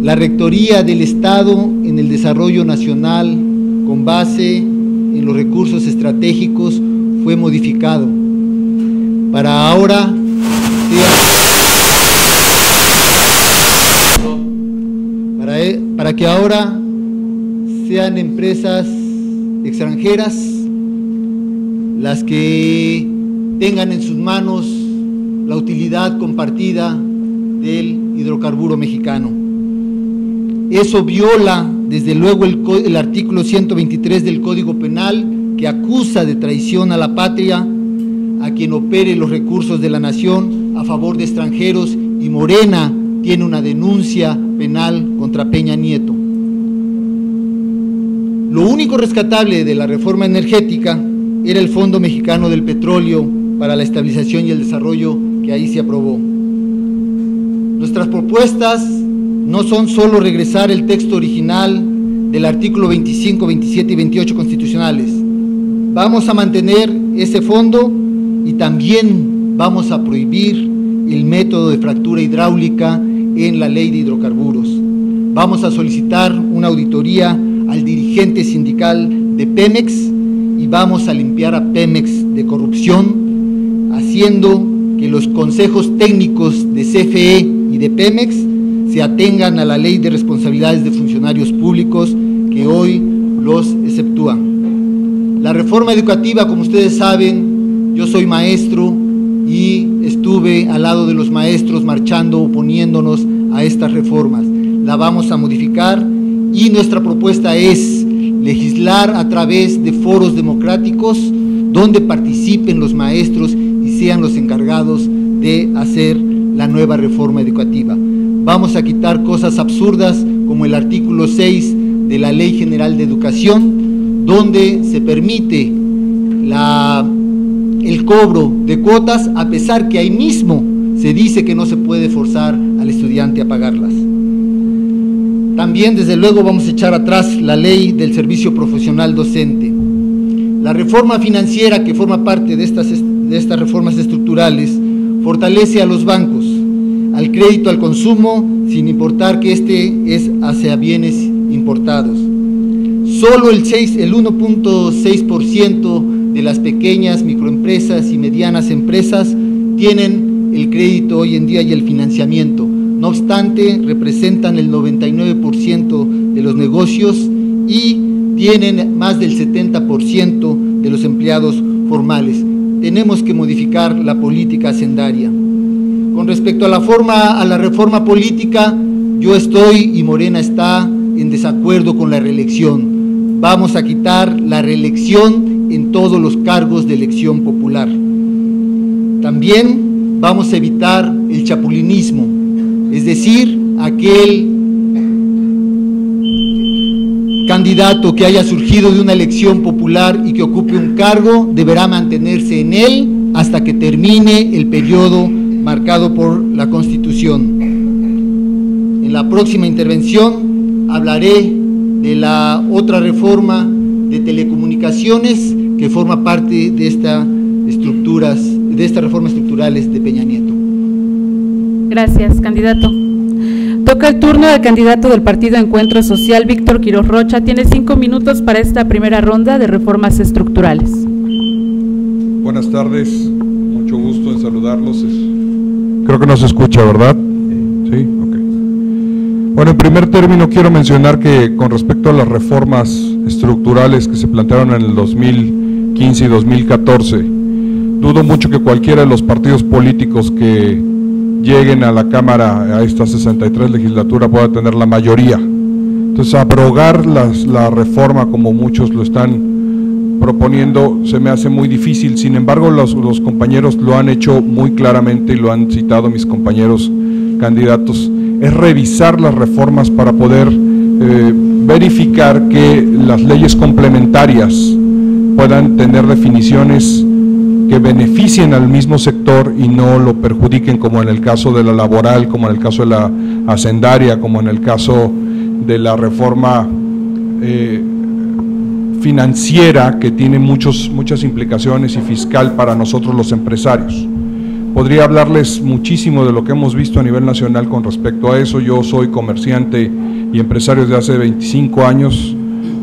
H: La Rectoría del Estado en el desarrollo nacional con base en los recursos estratégicos fue modificado para ahora para que ahora sean empresas extranjeras las que tengan en sus manos la utilidad compartida del hidrocarburo mexicano. Eso viola, desde luego, el artículo 123 del Código Penal, que acusa de traición a la patria a quien opere los recursos de la nación a favor de extranjeros, y Morena tiene una denuncia penal contra Peña Nieto. Lo único rescatable de la reforma energética era el Fondo Mexicano del Petróleo para la Estabilización y el Desarrollo, que ahí se aprobó. Nuestras propuestas no son solo regresar el texto original del artículo 25, 27 y 28 constitucionales. Vamos a mantener ese fondo y también vamos a prohibir el método de fractura hidráulica en la ley de hidrocarburos. Vamos a solicitar una auditoría al dirigente sindical de Pemex y vamos a limpiar a Pemex de corrupción, haciendo que los consejos técnicos de CFE y de Pemex se atengan a la ley de responsabilidades de funcionarios públicos, que hoy los exceptúa. La reforma educativa, como ustedes saben, yo soy maestro y estuve al lado de los maestros marchando, oponiéndonos a estas reformas. La vamos a modificar y nuestra propuesta es legislar a través de foros democráticos donde participen los maestros y sean los encargados de hacer la nueva reforma educativa. Vamos a quitar cosas absurdas como el artículo 6 de la Ley General de Educación, donde se permite el cobro de cuotas, a pesar que ahí mismo se dice que no se puede forzar al estudiante a pagarlas. También, desde luego, vamos a echar atrás la ley del servicio profesional docente. La reforma financiera, que forma parte de estas reformas estructurales, fortalece a los bancos, al crédito al consumo, sin importar que este es hacia bienes importados. Solo el 1.6% de las pequeñas microempresas y medianas empresas tienen el crédito hoy en día y el financiamiento. No obstante, representan el 99% de los negocios y tienen más del 70% de los empleados formales. Tenemos que modificar la política hacendaria. Con respecto a la reforma política, yo estoy y Morena está en desacuerdo con la reelección. Vamos a quitar la reelección en todos los cargos de elección popular. También vamos a evitar el chapulinismo, es decir, aquel candidato que haya surgido de una elección popular y que ocupe un cargo deberá mantenerse en él hasta que termine el periodo marcado por la Constitución. En la próxima intervención hablaré de la otra reforma de telecomunicaciones que forma parte de estas reformas estructurales de Peña Nieto.
A: Gracias, candidato. Toca el turno del candidato del Partido Encuentro Social, Víctor Quiroz Rocha. Tiene 5 minutos para esta primera ronda de reformas estructurales.
I: Buenas tardes, mucho gusto en saludarlos. Creo que no se escucha, ¿verdad? Sí, ok. Bueno, en primer término quiero mencionar que con respecto a las reformas estructurales que se plantearon en el 2015 y 2014, dudo mucho que cualquiera de los partidos políticos que lleguen a la Cámara a esta 63 legislatura pueda tener la mayoría. Entonces, abrogar la reforma como muchos lo están proponiendo se me hace muy difícil. Sin embargo, los compañeros lo han hecho muy claramente y lo han citado mis compañeros candidatos. Es revisar las reformas para poder verificar que las leyes complementarias puedan tener definiciones que beneficien al mismo sector y no lo perjudiquen, como en el caso de la laboral, como en el caso de la hacendaria, como en el caso de la reforma financiera, que tiene muchas implicaciones, y fiscal para nosotros los empresarios. Podría hablarles muchísimo de lo que hemos visto a nivel nacional con respecto a eso. Yo soy comerciante y empresario desde hace 25 años,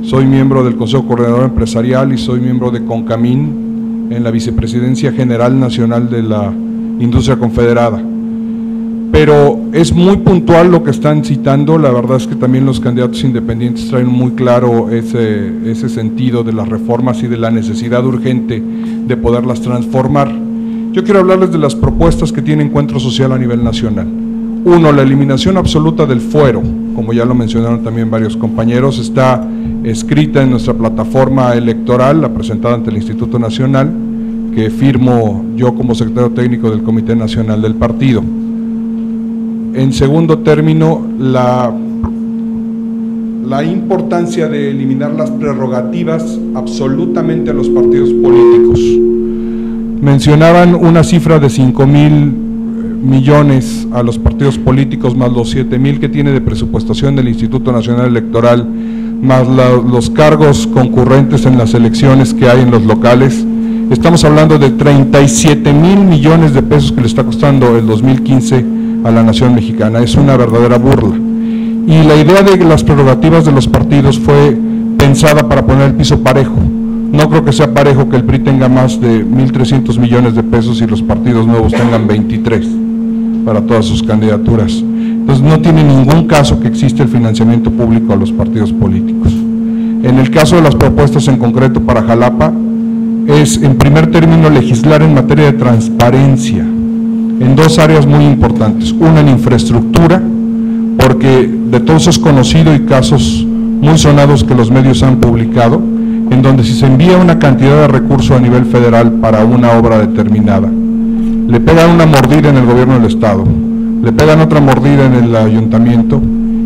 I: soy miembro del Consejo Coordinador Empresarial y soy miembro de CONCAMIN, en la Vicepresidencia General Nacional de la Industria Confederada. pero es muy puntual lo que están citando. La verdad es que también los candidatos independientes traen muy claro ese sentido de las reformas y de la necesidad urgente de poderlas transformar. Yo quiero hablarles de las propuestas que tiene Encuentro Social a nivel nacional. Uno, la eliminación absoluta del fuero, como ya lo mencionaron también varios compañeros, está escrita en nuestra plataforma electoral, la presentada ante el Instituto Nacional, que firmo yo como secretario técnico del Comité Nacional del Partido. En segundo término, la importancia de eliminar las prerrogativas absolutamente a los partidos políticos. Mencionaban una cifra de 5,000 millones a los partidos políticos, más los 7,000 que tiene de presupuestación del Instituto Nacional Electoral, más los cargos concurrentes en las elecciones que hay en los locales. Estamos hablando de 37,000 millones de pesos que le está costando el 2015 a la nación mexicana. Es una verdadera burla. Y la idea de las prerrogativas de los partidos fue pensada para poner el piso parejo. No creo que sea parejo que el PRI tenga más de 1,300 millones de pesos y los partidos nuevos tengan 23 para todas sus candidaturas. Entonces no tiene ningún caso que exista el financiamiento público a los partidos políticos. En el caso de las propuestas en concreto para Jalapa, es en primer término legislar en materia de transparencia en dos áreas muy importantes. Una, en infraestructura, porque de todos es conocido y casos muy sonados que los medios han publicado, en donde si se envía una cantidad de recursos a nivel federal para una obra determinada, le pegan una mordida en el gobierno del estado, le pegan otra mordida en el ayuntamiento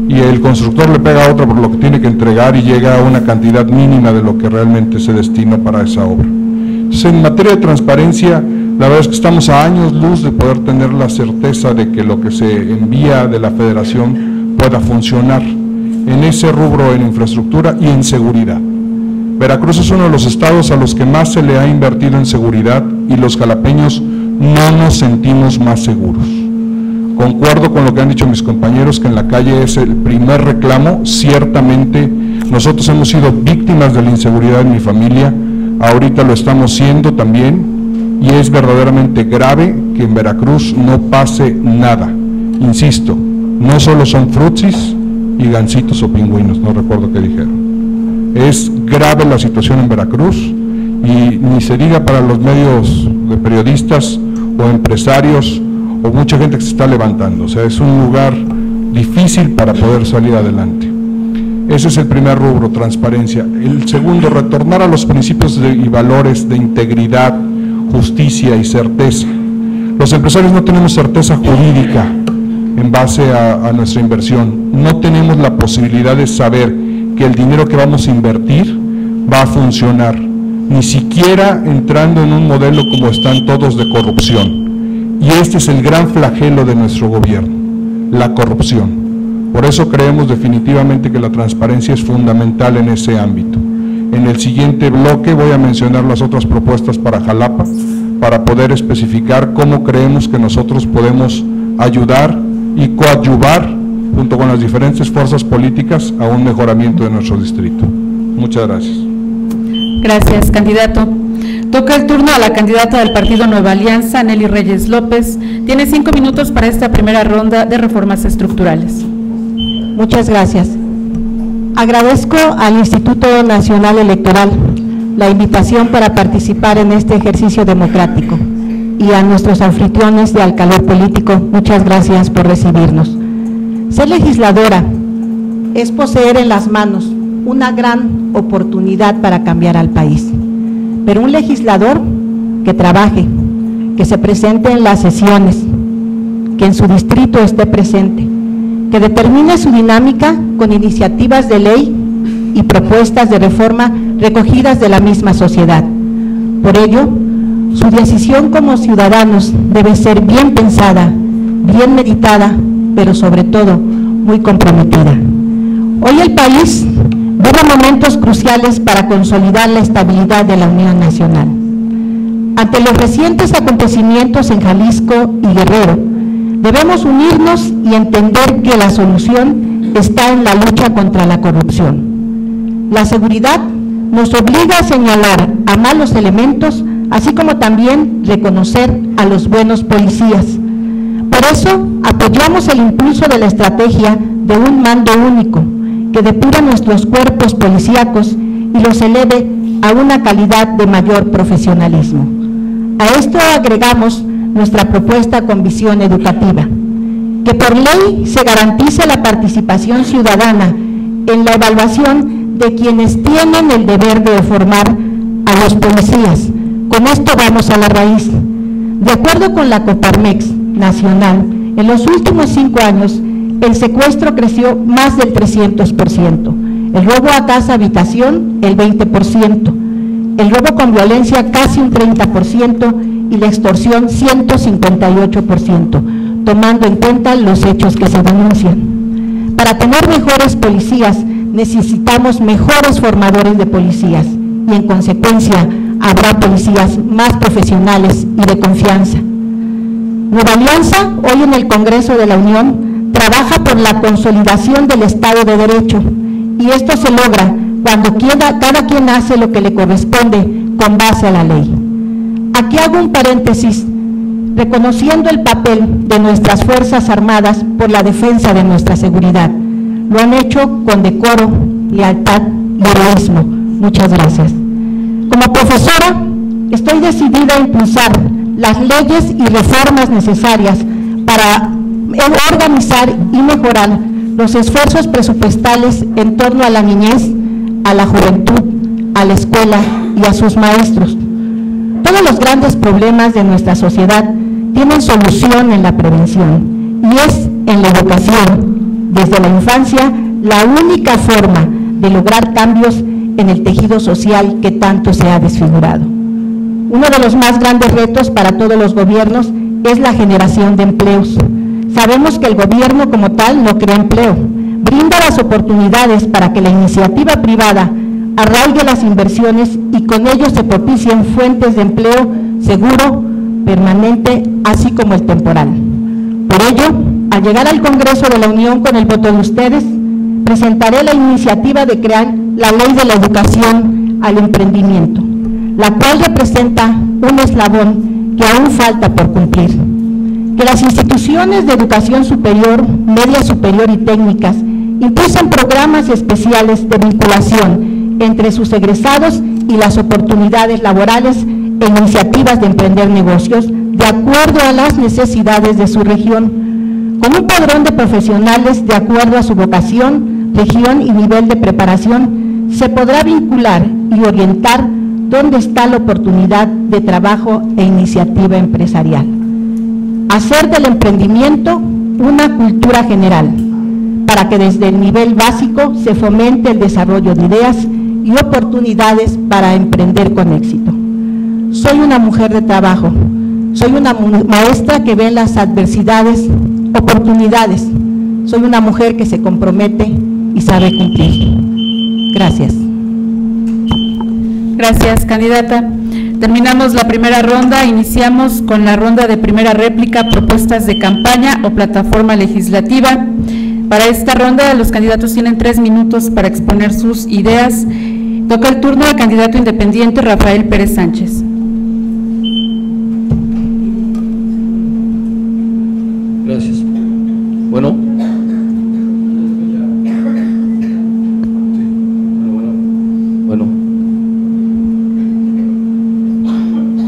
I: y el constructor le pega otra por lo que tiene que entregar y llega a una cantidad mínima de lo que realmente se destinó para esa obra. Entonces, en materia de transparencia, la verdad es que estamos a años luz de poder tener la certeza de que lo que se envía de la federación pueda funcionar en ese rubro, en infraestructura y en seguridad. Veracruz es uno de los estados a los que más se le ha invertido en seguridad y los jalapeños no nos sentimos más seguros. Concuerdo con lo que han dicho mis compañeros, que en la calle es el primer reclamo. Ciertamente nosotros hemos sido víctimas de la inseguridad en mi familia, ahorita lo estamos siendo también, y es verdaderamente grave que en Veracruz no pase nada. Insisto, no solo son frutsis y gansitos o pingüinos, no recuerdo qué dijeron. Es grave la situación en Veracruz y ni se diga para los medios de periodistas o empresarios o mucha gente que se está levantando. O sea, es un lugar difícil para poder salir adelante. Ese es el primer rubro, transparencia. El segundo, retornar a los principios y valores de integridad, justicia y certeza. Los empresarios no tenemos certeza jurídica en base a nuestra inversión. No tenemos la posibilidad de saber que el dinero que vamos a invertir va a funcionar, ni siquiera entrando en un modelo como están todos de corrupción. Y este es el gran flagelo de nuestro gobierno, la corrupción. Por eso creemos definitivamente que la transparencia es fundamental en ese ámbito. En el siguiente bloque voy a mencionar las otras propuestas para Jalapa, para poder especificar cómo creemos que nosotros podemos ayudar y coadyuvar junto con las diferentes fuerzas políticas a un mejoramiento de nuestro distrito. Muchas gracias.
A: Gracias, candidato. Toca el turno a la candidata del Partido Nueva Alianza, Nelly Reyes López. Tiene 5 minutos para esta primera ronda de reformas estructurales.
J: Muchas gracias. Agradezco al Instituto Nacional Electoral la invitación para participar en este ejercicio democrático y a nuestros anfitriones de Al Calor Político, muchas gracias por recibirnos. Ser legisladora es poseer en las manos una gran oportunidad para cambiar al país, pero un legislador que trabaje, que se presente en las sesiones, que en su distrito esté presente, que determine su dinámica con iniciativas de ley y propuestas de reforma recogidas de la misma sociedad. Por ello, su decisión como ciudadanos debe ser bien pensada, bien meditada, pero sobre todo muy comprometida. Hoy el país vive momentos cruciales para consolidar la estabilidad de la Unión Nacional. Ante los recientes acontecimientos en Jalisco y Guerrero, debemos unirnos y entender que la solución está en la lucha contra la corrupción. La seguridad nos obliga a señalar a malos elementos, así como también reconocer a los buenos policías. Por Por eso apoyamos el impulso de la estrategia de un mando único que depura nuestros cuerpos policíacos y los eleve a una calidad de mayor profesionalismo. A esto agregamos nuestra propuesta con visión educativa, que por ley se garantice la participación ciudadana en la evaluación de quienes tienen el deber de formar a los policías. Con esto vamos a la raíz. De acuerdo con la Coparmex Nacional, en los últimos 5 años el secuestro creció más del 300%, el robo a casa habitación el 20%, el robo con violencia casi un 30% y la extorsión 158%, tomando en cuenta los hechos que se denuncian. Para tener mejores policías necesitamos mejores formadores de policías y en consecuencia habrá policías más profesionales y de confianza. Nueva Alianza, hoy en el Congreso de la Unión, trabaja por la consolidación del Estado de Derecho y esto se logra cuando cada quien hace lo que le corresponde con base a la ley. Aquí hago un paréntesis, reconociendo el papel de nuestras Fuerzas Armadas por la defensa de nuestra seguridad. Lo han hecho con decoro, lealtad y heroísmo. Muchas gracias. Como profesora, estoy decidida a impulsar las leyes y reformas necesarias para organizar y mejorar los esfuerzos presupuestales en torno a la niñez, a la juventud, a la escuela y a sus maestros. Todos los grandes problemas de nuestra sociedad tienen solución en la prevención y es en la educación, desde la infancia, la única forma de lograr cambios en el tejido social que tanto se ha desfigurado. Uno de los más grandes retos para todos los gobiernos es la generación de empleos. Sabemos que el gobierno como tal no crea empleo, brinda las oportunidades para que la iniciativa privada arraigue las inversiones y con ello se propicien fuentes de empleo seguro, permanente, así como el temporal. Por ello, al llegar al Congreso de la Unión con el voto de ustedes, presentaré la iniciativa de crear la Ley de la Educación al Emprendimiento, la cual representa un eslabón que aún falta por cumplir. Que las instituciones de educación superior, media superior y técnicas impulsen programas especiales de vinculación entre sus egresados y las oportunidades laborales e iniciativas de emprender negocios de acuerdo a las necesidades de su región, con un padrón de profesionales de acuerdo a su vocación, región y nivel de preparación, se podrá vincular y orientar dónde está la oportunidad de trabajo e iniciativa empresarial. Hacer del emprendimiento una cultura general, para que desde el nivel básico se fomente el desarrollo de ideas y oportunidades para emprender con éxito. Soy una mujer de trabajo, soy una maestra que ve en las adversidades oportunidades, soy una mujer que se compromete y sabe cumplir. Gracias.
A: Gracias, candidata. Terminamos la primera ronda, iniciamos con la ronda de primera réplica, propuestas de campaña o plataforma legislativa. Para esta ronda los candidatos tienen 3 minutos para exponer sus ideas. Toca el turno al candidato independiente Rafael Pérez Sánchez.
G: Gracias. Bueno.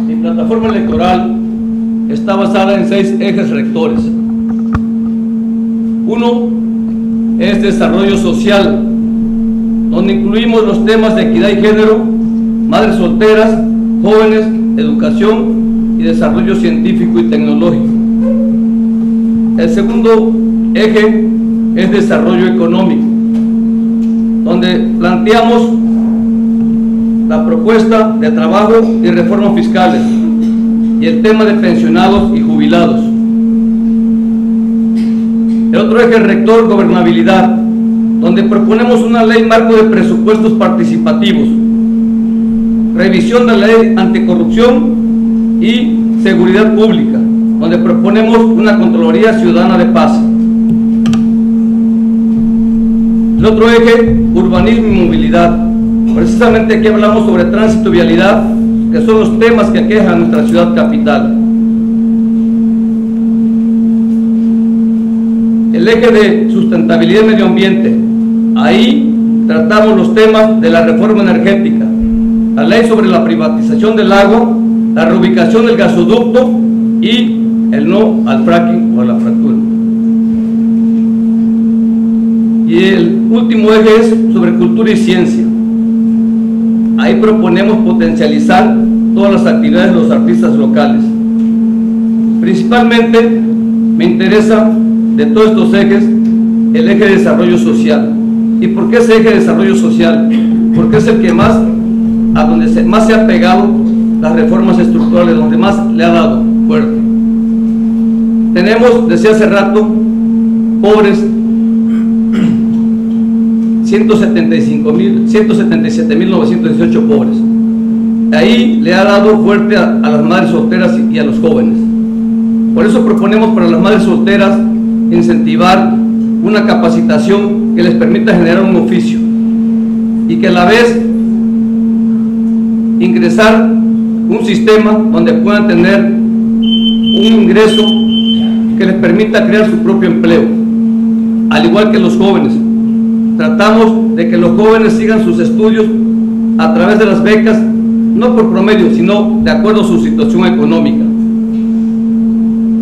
G: Mi plataforma electoral está basada en 6 ejes rectores. 1 es desarrollo social, donde incluimos los temas de equidad y género, madres solteras, jóvenes, educación y desarrollo científico y tecnológico. El segundo eje es desarrollo económico, donde planteamos la propuesta de trabajo y reformas fiscales y el tema de pensionados y jubilados. El otro eje rector, gobernabilidad, donde proponemos una ley marco de presupuestos participativos, revisión de la ley anticorrupción y seguridad pública, donde proponemos una Contraloría Ciudadana de Paz. El otro eje, urbanismo y movilidad. Precisamente aquí hablamos sobre tránsito y vialidad, que son los temas que aquejan nuestra ciudad capital. el eje de sustentabilidad y medio ambiente. Ahí tratamos los temas de la reforma energética, la ley sobre la privatización del agua, la reubicación del gasoducto y el no al fracking o a la fractura. Y el último eje es sobre cultura y ciencia. Ahí proponemos potencializar todas las actividades de los artistas locales. Principalmente me interesa de todos estos ejes el eje de desarrollo social. ¿Y por qué ese eje de desarrollo social? Porque es el que más, a donde más se ha pegado las reformas estructurales, donde más le ha dado fuerte. Tenemos, decía hace rato, pobres 177.918 pobres. Ahí le ha dado fuerte a las madres solteras y a los jóvenes. Por eso proponemos para las madres solteras incentivar una capacitación que les permita generar un oficio y que a la vez ingresar un sistema donde puedan tener un ingreso que les permita crear su propio empleo, al igual que los jóvenes. Tratamos de que los jóvenes sigan sus estudios a través de las becas, no por promedio, sino de acuerdo a su situación económica.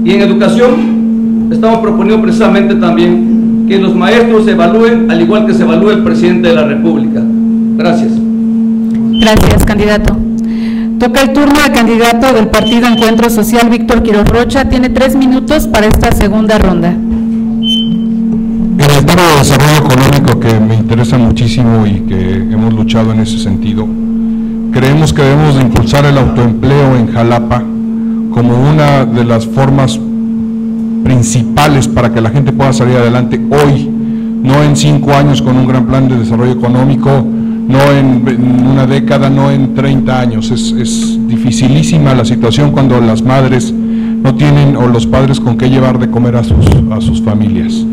G: Y en educación estamos proponiendo precisamente también que los maestros se evalúen al igual que se evalúa el presidente de la República. Gracias.
A: Gracias, candidato. Toca el turno al candidato del Partido Encuentro Social, Víctor Quiroz Rocha. Tiene 3 minutos para esta segunda ronda.
I: En el tema de desarrollo económico, que me interesa muchísimo y que hemos luchado en ese sentido, creemos que debemos de impulsar el autoempleo en Jalapa como una de las formas principales para que la gente pueda salir adelante hoy, no en 5 años con un gran plan de desarrollo económico, no en una década, no en 30 años. Es dificilísima la situación cuando las madres no tienen o los padres con qué llevar de comer a sus familias.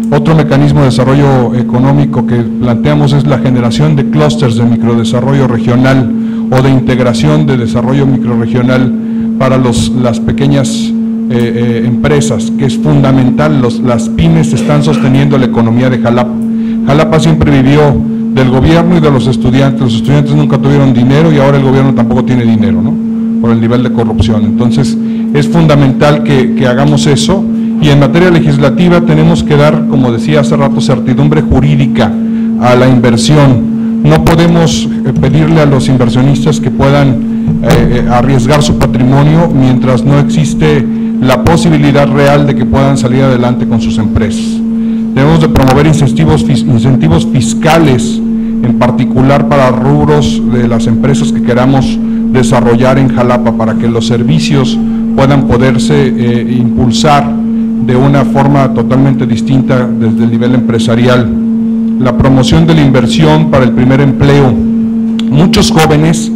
I: Otro mecanismo de desarrollo económico que planteamos es la generación de clústeres de microdesarrollo regional o de integración de desarrollo microrregional para las pequeñas empresas, que es fundamental. Las pymes están sosteniendo la economía de Jalapa. Jalapa siempre vivió del gobierno y de los estudiantes nunca tuvieron dinero y ahora el gobierno tampoco tiene dinero, ¿no?, por el nivel de corrupción. Entonces es fundamental que hagamos eso. Y en materia legislativa tenemos que dar, como decía hace rato, certidumbre jurídica a la inversión. No podemos pedirle a los inversionistas que puedan arriesgar su patrimonio mientras no existe la posibilidad real de que puedan salir adelante con sus empresas. Debemos de promover incentivos fiscales, en particular para rubros de las empresas que queramos desarrollar en Jalapa, para que los servicios puedan poderse impulsar de una forma totalmente distinta desde el nivel empresarial. La promoción de la inversión para el primer empleo. Muchos jóvenes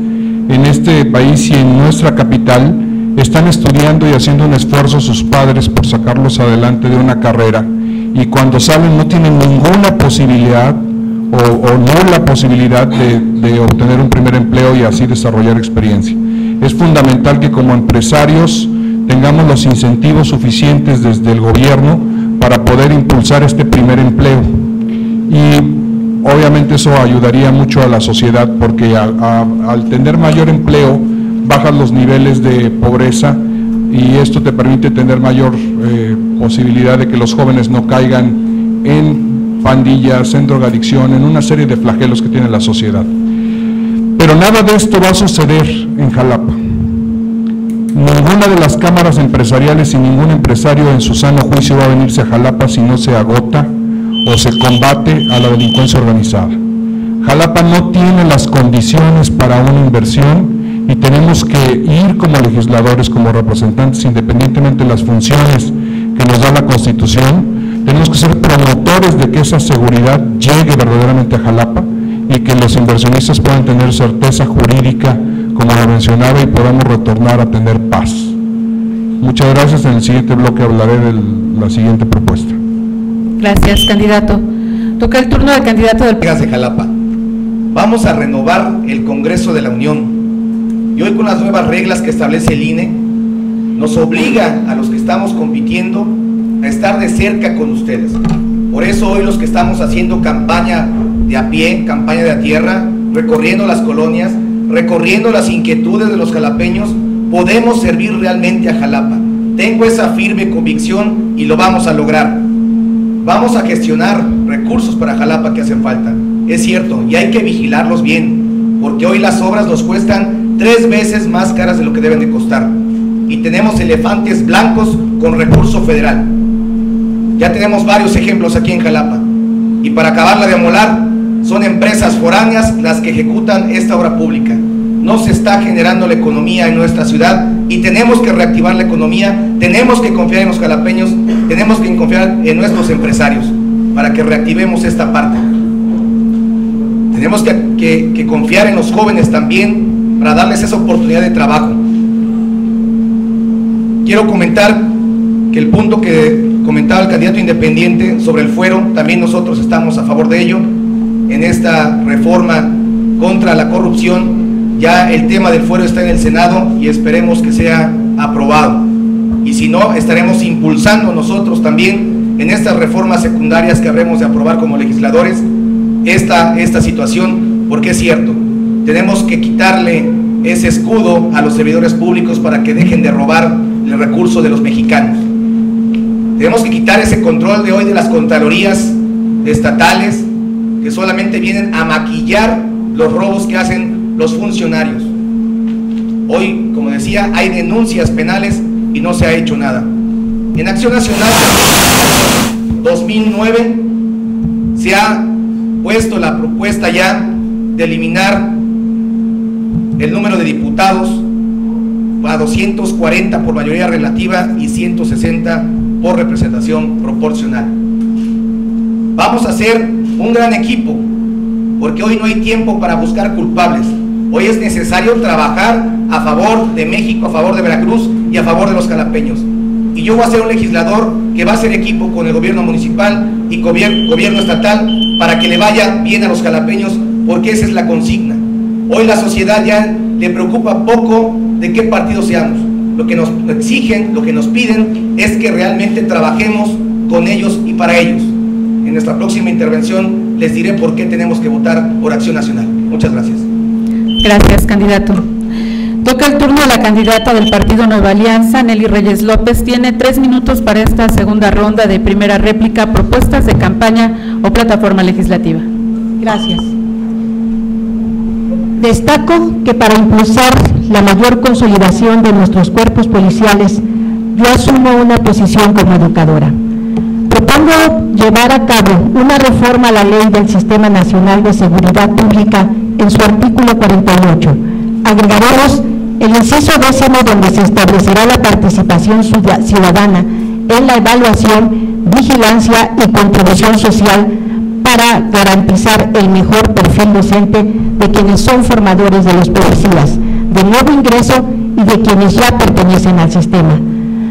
I: en este país y en nuestra capital están estudiando y haciendo un esfuerzo sus padres por sacarlos adelante de una carrera, y cuando salen no tienen ninguna posibilidad o nula posibilidad de obtener un primer empleo y así desarrollar experiencia. Es fundamental que como empresarios tengamos los incentivos suficientes desde el gobierno para poder impulsar este primer empleo, y obviamente eso ayudaría mucho a la sociedad, porque al tener mayor empleo bajan los niveles de pobreza y esto te permite tener mayor posibilidad de que los jóvenes no caigan en pandillas, en drogadicción, en una serie de flagelos que tiene la sociedad. Pero nada de esto va a suceder en Jalapa. Ninguna de las cámaras empresariales y ningún empresario en su sano juicio va a venirse a Jalapa si no se agota o se combate a la delincuencia organizada. Jalapa no tiene las condiciones para una inversión y tenemos que ir como legisladores, como representantes, independientemente de las funciones que nos da la Constitución, tenemos que ser promotores de que esa seguridad llegue verdaderamente a Jalapa y que los inversionistas puedan tener certeza jurídica, como lo mencionaba, y podamos retornar a tener paz. Muchas gracias. En el siguiente bloque hablaré de la siguiente propuesta.
A: Gracias, candidato. Toca el turno del candidato del
D: de Jalapa. Vamos a renovar el Congreso de la Unión, y hoy con las nuevas reglas que establece el INE nos obliga a los que estamos compitiendo a estar de cerca con ustedes. Por eso hoy los que estamos haciendo campaña de a pie, campaña de a tierra, recorriendo las colonias, recorriendo las inquietudes de los jalapeños, podemos servir realmente a Jalapa. Tengo esa firme convicción y lo vamos a lograr. Vamos a gestionar recursos para Jalapa que hacen falta. Es cierto, y hay que vigilarlos bien, porque hoy las obras nos cuestan 3 veces más caras de lo que deben de costar. Y tenemos elefantes blancos con recurso federal. Ya tenemos varios ejemplos aquí en Jalapa. Y para acabarla de amolar, son empresas foráneas las que ejecutan esta obra pública. No se está generando la economía en nuestra ciudad y tenemos que reactivar la economía, tenemos que confiar en los jalapeños, tenemos que confiar en nuestros empresarios para que reactivemos esta parte. Tenemos que confiar en los jóvenes también para darles esa oportunidad de trabajo. Quiero comentar que el punto que comentaba el candidato independiente sobre el fuero, también nosotros estamos a favor de ello. En esta reforma contra la corrupción, ya el tema del fuero está en el Senado y esperemos que sea aprobado. Y si no, estaremos impulsando nosotros también en estas reformas secundarias que habremos de aprobar como legisladores esta situación, porque es cierto, tenemos que quitarle ese escudo a los servidores públicos para que dejen de robar el recurso de los mexicanos. Tenemos que quitar ese control de hoy de las contralorías estatales que solamente vienen a maquillar los robos que hacen los funcionarios. Hoy, como decía, hay denuncias penales y no se ha hecho nada. En Acción Nacional 2009 se ha puesto la propuesta ya de eliminar el número de diputados a 240 por mayoría relativa y 160 por representación proporcional. Vamos a hacer un gran equipo, porque hoy no hay tiempo para buscar culpables. Hoy es necesario trabajar a favor de México, a favor de Veracruz y a favor de los jalapeños. Y yo voy a ser un legislador que va a hacer equipo con el gobierno municipal y gobierno estatal para que le vaya bien a los jalapeños, porque esa es la consigna. Hoy la sociedad ya le preocupa poco de qué partido seamos. Lo que nos exigen, lo que nos piden es que realmente trabajemos con ellos y para ellos. En nuestra próxima intervención les diré por qué tenemos que votar por Acción Nacional. Muchas gracias.
A: Gracias, candidato. Toca el turno a la candidata del Partido Nueva Alianza, Nelly Reyes López. Tiene 3 minutos para esta segunda ronda de primera réplica, propuestas de campaña o plataforma legislativa.
J: Gracias. Destaco que para impulsar la mayor consolidación de nuestros cuerpos policiales, yo asumo una posición como educadora. Propongo llevar a cabo una reforma a la Ley del Sistema Nacional de Seguridad Pública en su artículo 48. Agregaremos el inciso 10º, donde se establecerá la participación ciudadana en la evaluación, vigilancia y contribución social para garantizar el mejor perfil docente de quienes son formadores de los policías, de nuevo ingreso y de quienes ya pertenecen al sistema.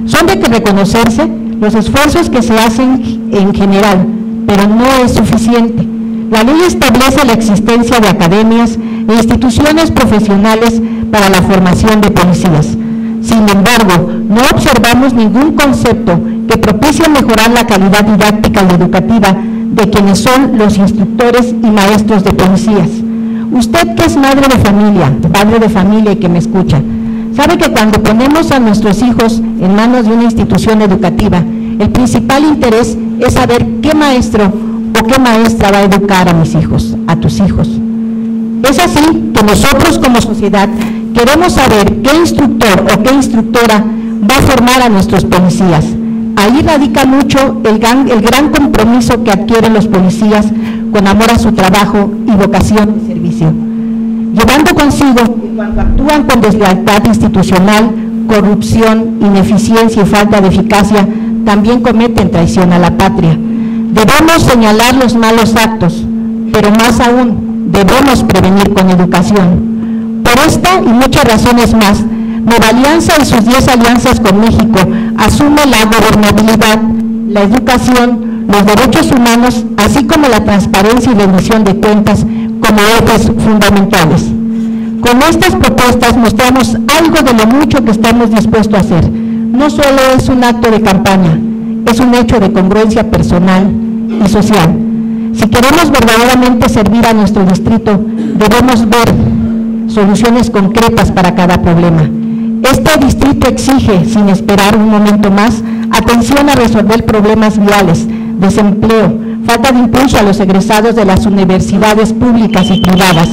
J: Son de que reconocerse los esfuerzos que se hacen en general, pero no es suficiente. La ley establece la existencia de academias e instituciones profesionales para la formación de policías. Sin embargo, no observamos ningún concepto que propicie mejorar la calidad didáctica y educativa de quienes son los instructores y maestros de policías. Usted, que es madre de familia, padre de familia y que me escucha, sabe que cuando ponemos a nuestros hijos en manos de una institución educativa, el principal interés es saber qué maestro o qué maestra va a educar a mis hijos, a tus hijos. Es así que nosotros como sociedad queremos saber qué instructor o qué instructora va a formar a nuestros policías. Ahí radica mucho el gran compromiso que adquieren los policías con amor a su trabajo y vocación de servicio, llevando consigo que cuando actúan con deslealtad institucional, corrupción, ineficiencia y falta de eficacia, también cometen traición a la patria. Debemos señalar los malos actos, pero más aún, debemos prevenir con educación. Por esta y muchas razones más, Nueva Alianza y sus 10 alianzas con México asume la gobernabilidad, la educación, los derechos humanos, así como la transparencia y la rendición de cuentas como ejes fundamentales. Con estas propuestas mostramos algo de lo mucho que estamos dispuestos a hacer. No solo es un acto de campaña, es un hecho de congruencia personal y social. Si queremos verdaderamente servir a nuestro distrito, debemos ver soluciones concretas para cada problema. Este distrito exige, sin esperar un momento más, atención a resolver problemas viales, desempleo, falta de impulso a los egresados de las universidades públicas y privadas,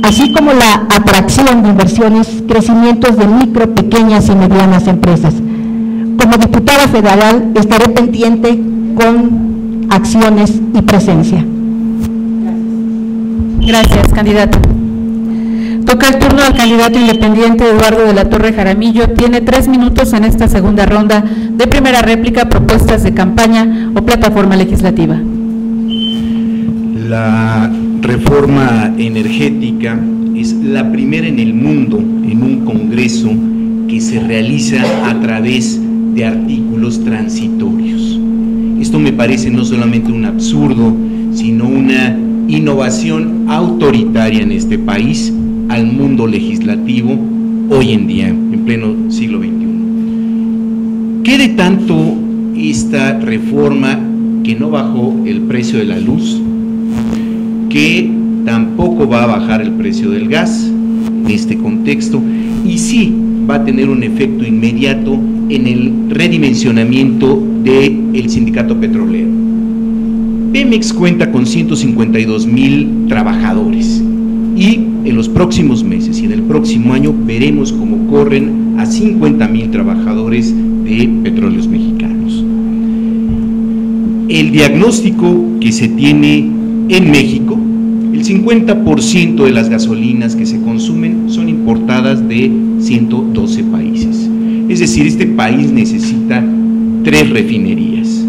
J: así como la atracción de inversiones, crecimientos de micro, pequeñas y medianas empresas. Como diputada federal estaré pendiente con acciones y presencia.
A: Gracias, candidata. Toca el turno al candidato independiente Eduardo de la Torre Jaramillo. Tiene 3 minutos en esta segunda ronda de primera réplica, propuestas de campaña o plataforma legislativa.
B: La reforma energética es la primera en el mundo en un congreso que se realiza a través de artículos transitorios. Esto me parece no solamente un absurdo, sino una innovación autoritaria en este país al mundo legislativo hoy en día, en pleno siglo XXI. ¿Qué de tanto esta reforma que no bajó el precio de la luz, que tampoco va a bajar el precio del gas en este contexto, y sí va a tener un efecto inmediato en el redimensionamiento del sindicato petrolero? Pemex cuenta con 152,000 trabajadores y en los próximos meses y en el próximo año veremos cómo corren a 50,000 trabajadores de Petróleos Mexicanos. El diagnóstico que se tiene en México, el 50% de las gasolinas que se consumen son importadas de 112 países. Es decir, este país necesita 3 refinerías.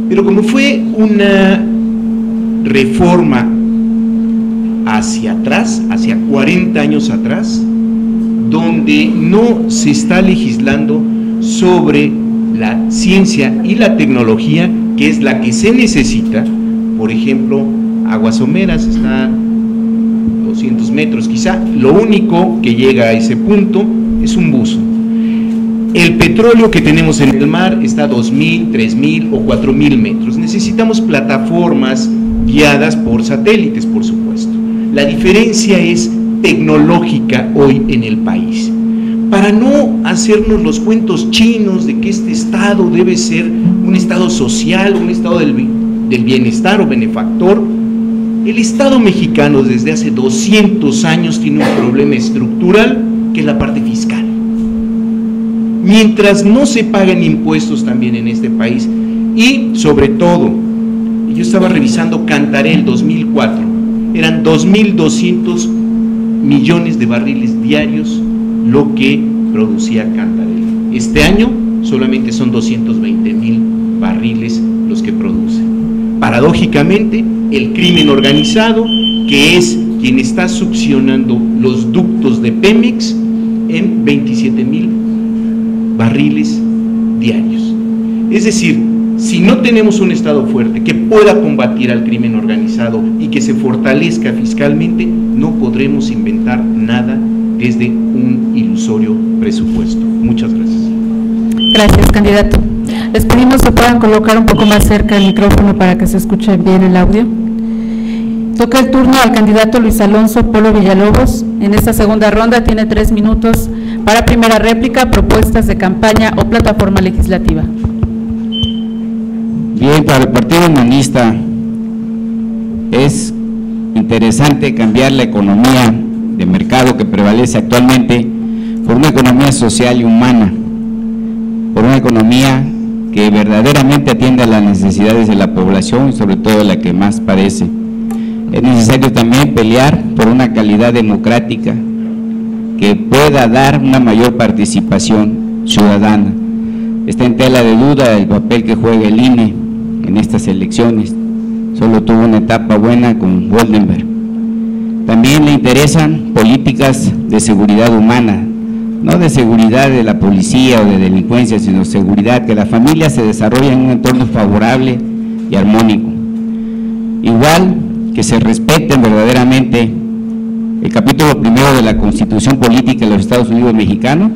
B: Pero como fue una reforma hacia atrás, hacia 40 años atrás, donde no se está legislando sobre la ciencia y la tecnología, que es la que se necesita. Por ejemplo, Aguas Someras está a 200 metros quizá, lo único que llega a ese punto es un buzo. El petróleo que tenemos en el mar está a 2,000, 3,000 o 4,000 metros. Necesitamos plataformas guiadas por satélites, por supuesto. La diferencia es tecnológica hoy en el país. Para no hacernos los cuentos chinos de que este estado debe ser un estado social, un estado del bienestar o benefactor, el estado mexicano desde hace 200 años tiene un problema estructural que es la parte fiscal. Mientras no se pagan impuestos también en este país, y sobre todo, yo estaba revisando Cantarell 2004, eran 2,200 millones de barriles diarios lo que producía Cantarell. Este año solamente son 220,000 barriles los que produce. Paradójicamente, el crimen organizado, que es quien está succionando los ductos de Pemex en 27,000 barriles diarios. Es decir, si no tenemos un Estado fuerte que pueda combatir al crimen organizado y que se fortalezca fiscalmente, no podremos inventar nada desde un ilusorio presupuesto. Muchas gracias.
A: Gracias, candidato. Les pedimos que puedan colocar un poco más cerca el micrófono para que se escuche bien el audio. Toca el turno al candidato Luis Alonso Polo Villalobos. En esta segunda ronda tiene 3 minutos para primera réplica, propuestas de campaña o plataforma legislativa.
C: Bien, para el Partido Humanista es interesante cambiar la economía de mercado que prevalece actualmente por una economía social y humana, por una economía que verdaderamente atienda a las necesidades de la población y sobre todo la que más padece. Es necesario también pelear por una calidad democrática que pueda dar una mayor participación ciudadana. Está en tela de duda el papel que juega el INE en estas elecciones. Solo tuvo una etapa buena con Goldenberg. También le interesan políticas de seguridad humana, no de seguridad de la policía o de delincuencia, sino seguridad, que la familia se desarrolle en un entorno favorable y armónico. Igual que se respeten verdaderamente el capítulo 1 de la Constitución Política de los Estados Unidos Mexicanos,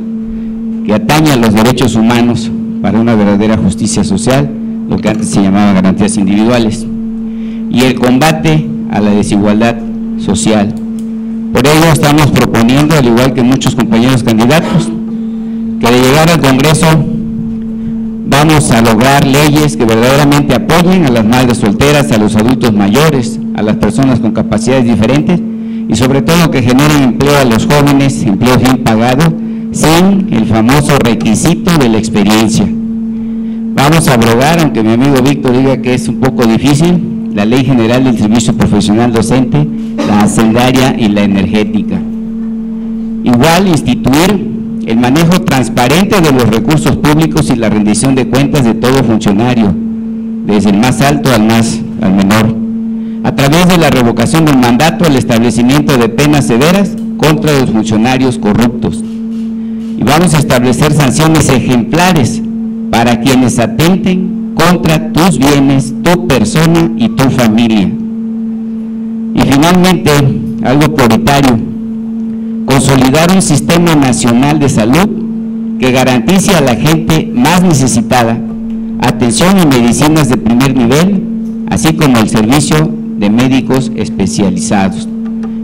C: que atañe a los derechos humanos para una verdadera justicia social, lo que antes se llamaba garantías individuales, y el combate a la desigualdad social. Por ello estamos proponiendo, al igual que muchos compañeros candidatos, que de llegar al Congreso vamos a lograr leyes que verdaderamente apoyen a las madres solteras, a los adultos mayores, a las personas con capacidades diferentes y sobre todo que generen empleo a los jóvenes, empleo bien pagado, sin el famoso requisito de la experiencia. Vamos a abrogar, aunque mi amigo Víctor diga que es un poco difícil, la Ley General del Servicio Profesional Docente, la hacendaria y la energética. Igual, instituir el manejo transparente de los recursos públicos y la rendición de cuentas de todo funcionario, desde el más alto al menor, a través de la revocación del mandato, el establecimiento de penas severas contra los funcionarios corruptos. Y vamos a establecer sanciones ejemplares para quienes atenten contra tus bienes, tu persona y tu familia. Y finalmente, algo prioritario, consolidar un sistema nacional de salud que garantice a la gente más necesitada atención y medicinas de primer nivel, así como el servicio de médicos especializados,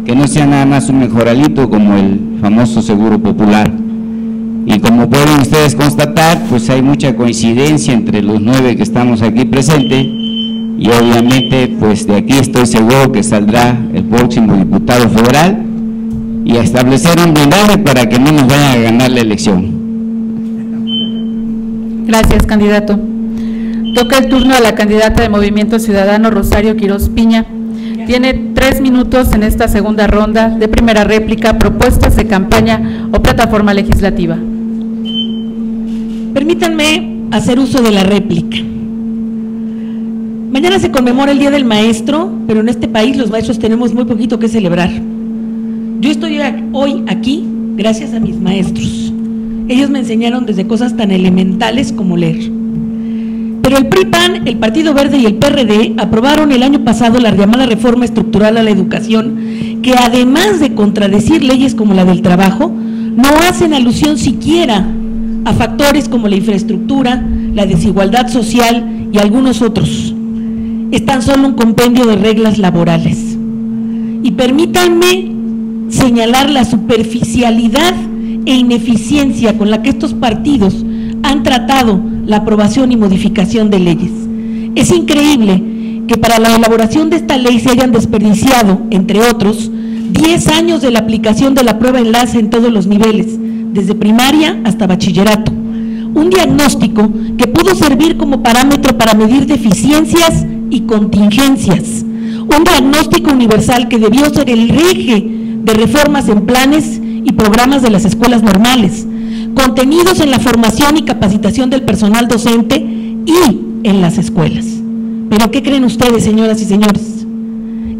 C: que no sea nada más un mejoralito como el famoso Seguro Popular. Y como pueden ustedes constatar, pues hay mucha coincidencia entre los 9 que estamos aquí presentes, y obviamente pues de aquí estoy seguro que saldrá el próximo diputado federal, y a establecer un blindaje para que no nos vayan a ganar la elección.
A: Gracias, candidato. Toca el turno a la candidata de Movimiento Ciudadano, Rosario Quiroz Piña. Tiene 3 minutos en esta segunda ronda de primera réplica, propuestas de campaña o plataforma legislativa.
F: Permítanme hacer uso de la réplica. Mañana se conmemora el Día del Maestro, pero en este país los maestros tenemos muy poquito que celebrar. Yo estoy hoy aquí gracias a mis maestros. Ellos me enseñaron desde cosas tan elementales como leer. Pero el PRI-PAN, el Partido Verde y el PRD aprobaron el año pasado la llamada reforma estructural a la educación, que además de contradecir leyes como la del trabajo, no hacen alusión siquiera a factores como la infraestructura, la desigualdad social y algunos otros. Es tan solo un compendio de reglas laborales. Y permítanme señalar la superficialidad e ineficiencia con la que estos partidos han tratado la aprobación y modificación de leyes. Es increíble que para la elaboración de esta ley se hayan desperdiciado, entre otros, 10 años de la aplicación de la prueba enlace en todos los niveles, desde primaria hasta bachillerato. Un diagnóstico que pudo servir como parámetro para medir deficiencias y contingencias. Un diagnóstico universal que debió ser el eje de reformas en planes y programas de las escuelas normales, contenidos en la formación y capacitación del personal docente y en las escuelas. ¿Pero qué creen ustedes, señoras y señores?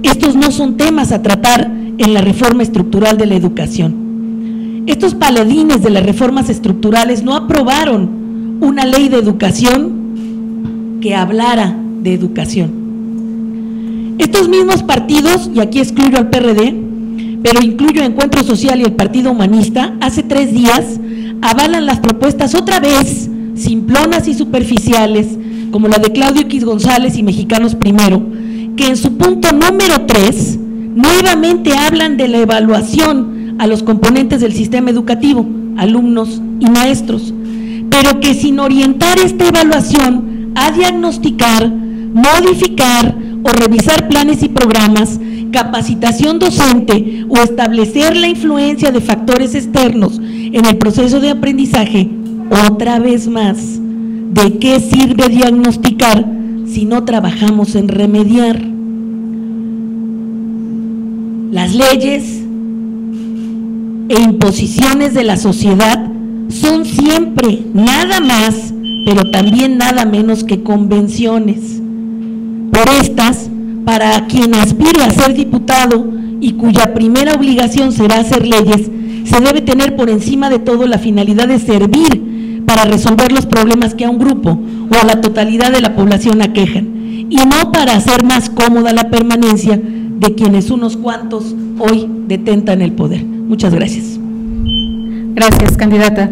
F: Estos no son temas a tratar en la reforma estructural de la educación. Estos paladines de las reformas estructurales no aprobaron una ley de educación que hablara de educación. Estos mismos partidos, y aquí excluyo al PRD, pero incluyo Encuentro Social y el Partido Humanista, hace 3 días avalan las propuestas otra vez, simplonas y superficiales, como la de Claudio X González y Mexicanos Primero, que en su punto número 3, nuevamente hablan de la evaluación a los componentes del sistema educativo, alumnos y maestros, pero que sin orientar esta evaluación a diagnosticar, modificar o revisar planes y programas, capacitación docente o establecer la influencia de factores externos en el proceso de aprendizaje, otra vez más, ¿de qué sirve diagnosticar si no trabajamos en remediar? Las leyes e imposiciones de la sociedad son siempre nada más, pero también nada menos que convenciones. Por estas, para quien aspire a ser diputado y cuya primera obligación será hacer leyes, se debe tener por encima de todo la finalidad de servir para resolver los problemas que a un grupo o a la totalidad de la población aquejan, y no para hacer más cómoda la permanencia de quienes unos cuantos hoy detentan el poder. Muchas gracias.
A: Gracias, candidata.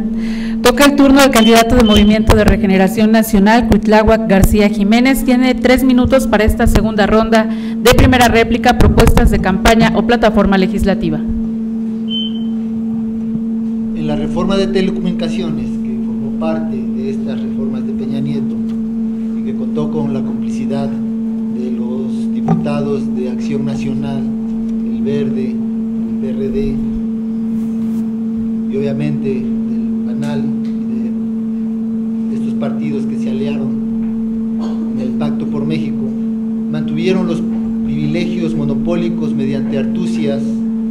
A: Toca el turno al candidato de Movimiento de Regeneración Nacional, Cuitláhuac García Jiménez. Tiene 3 minutos para esta segunda ronda de primera réplica, propuestas de campaña o plataforma legislativa.
H: En la reforma de telecomunicaciones, que formó parte de estas reformas de Peña Nieto y que contó con la complicidad de los diputados de Acción Nacional, el Verde, el PRD y obviamente del PANAL y de estos partidos que se aliaron en el Pacto por México, mantuvieron los privilegios monopólicos mediante artucias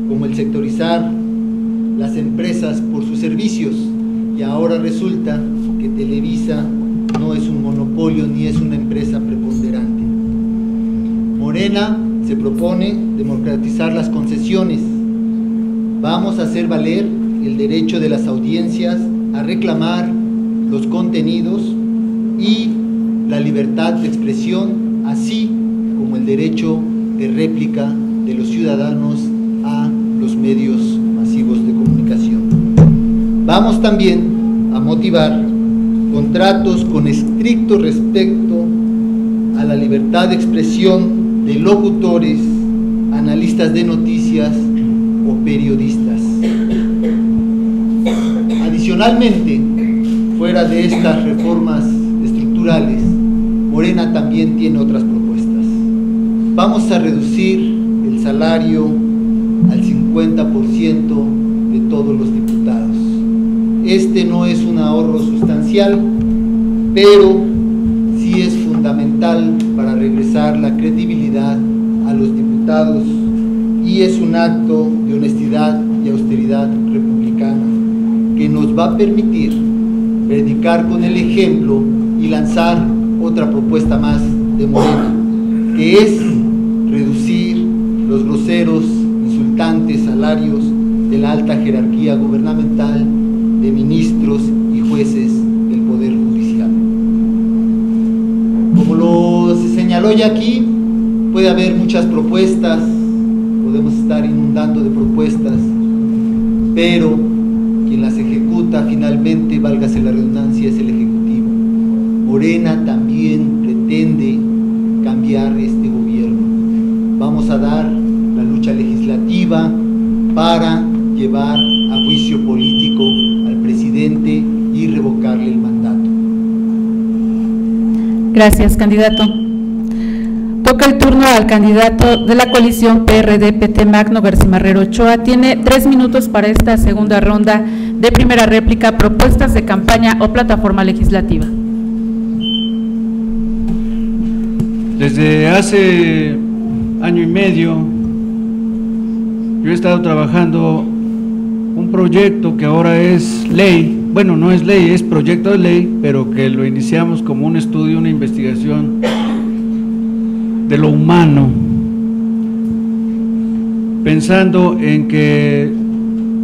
H: como el sectorizar las empresas por sus servicios, y ahora resulta que Televisa no es un monopolio ni es una empresa preponderante. Morena se propone democratizar las concesiones. Vamos a hacer valer el derecho de las audiencias a reclamar los contenidos y la libertad de expresión, así como el derecho de réplica de los ciudadanos a los medios masivos de comunicación. Vamos también a motivar contratos con estricto respeto a la libertad de expresión de locutores, analistas de noticias o periodistas. Adicionalmente, fuera de estas reformas estructurales, Morena también tiene otras propuestas. Vamos a reducir el salario al 50% de todos los diputados. Este no es un ahorro sustancial, pero sí es fundamental para regresar la credibilidad a los diputados y es un acto de honestidad y austeridad republicana que nos va a permitir predicar con el ejemplo y lanzar otra propuesta más de Morena, que es reducir los groseros, insultantes salarios de la alta jerarquía gubernamental, de ministros y jueces del Poder Judicial. Como lo se señaló ya aquí, puede haber muchas propuestas, podemos estar inundando de propuestas, pero quien las ejecuta finalmente, válgase la redundancia, es el Ejecutivo. Morena también pretende cambiar este gobierno. Vamos a dar la lucha legislativa para llevar a juicio político al presidente y revocarle el mandato.
A: Gracias, candidato. Toca el turno al candidato de la coalición PRD-PT Magno Garcimarrero Ochoa. Tiene 3 minutos para esta segunda ronda de primera réplica, propuestas de campaña o plataforma legislativa.
E: Desde hace año y medio yo he estado trabajando un proyecto que ahora es ley. Bueno, no es ley, es proyecto de ley, pero que lo iniciamos como un estudio, una investigación de lo humano, pensando en que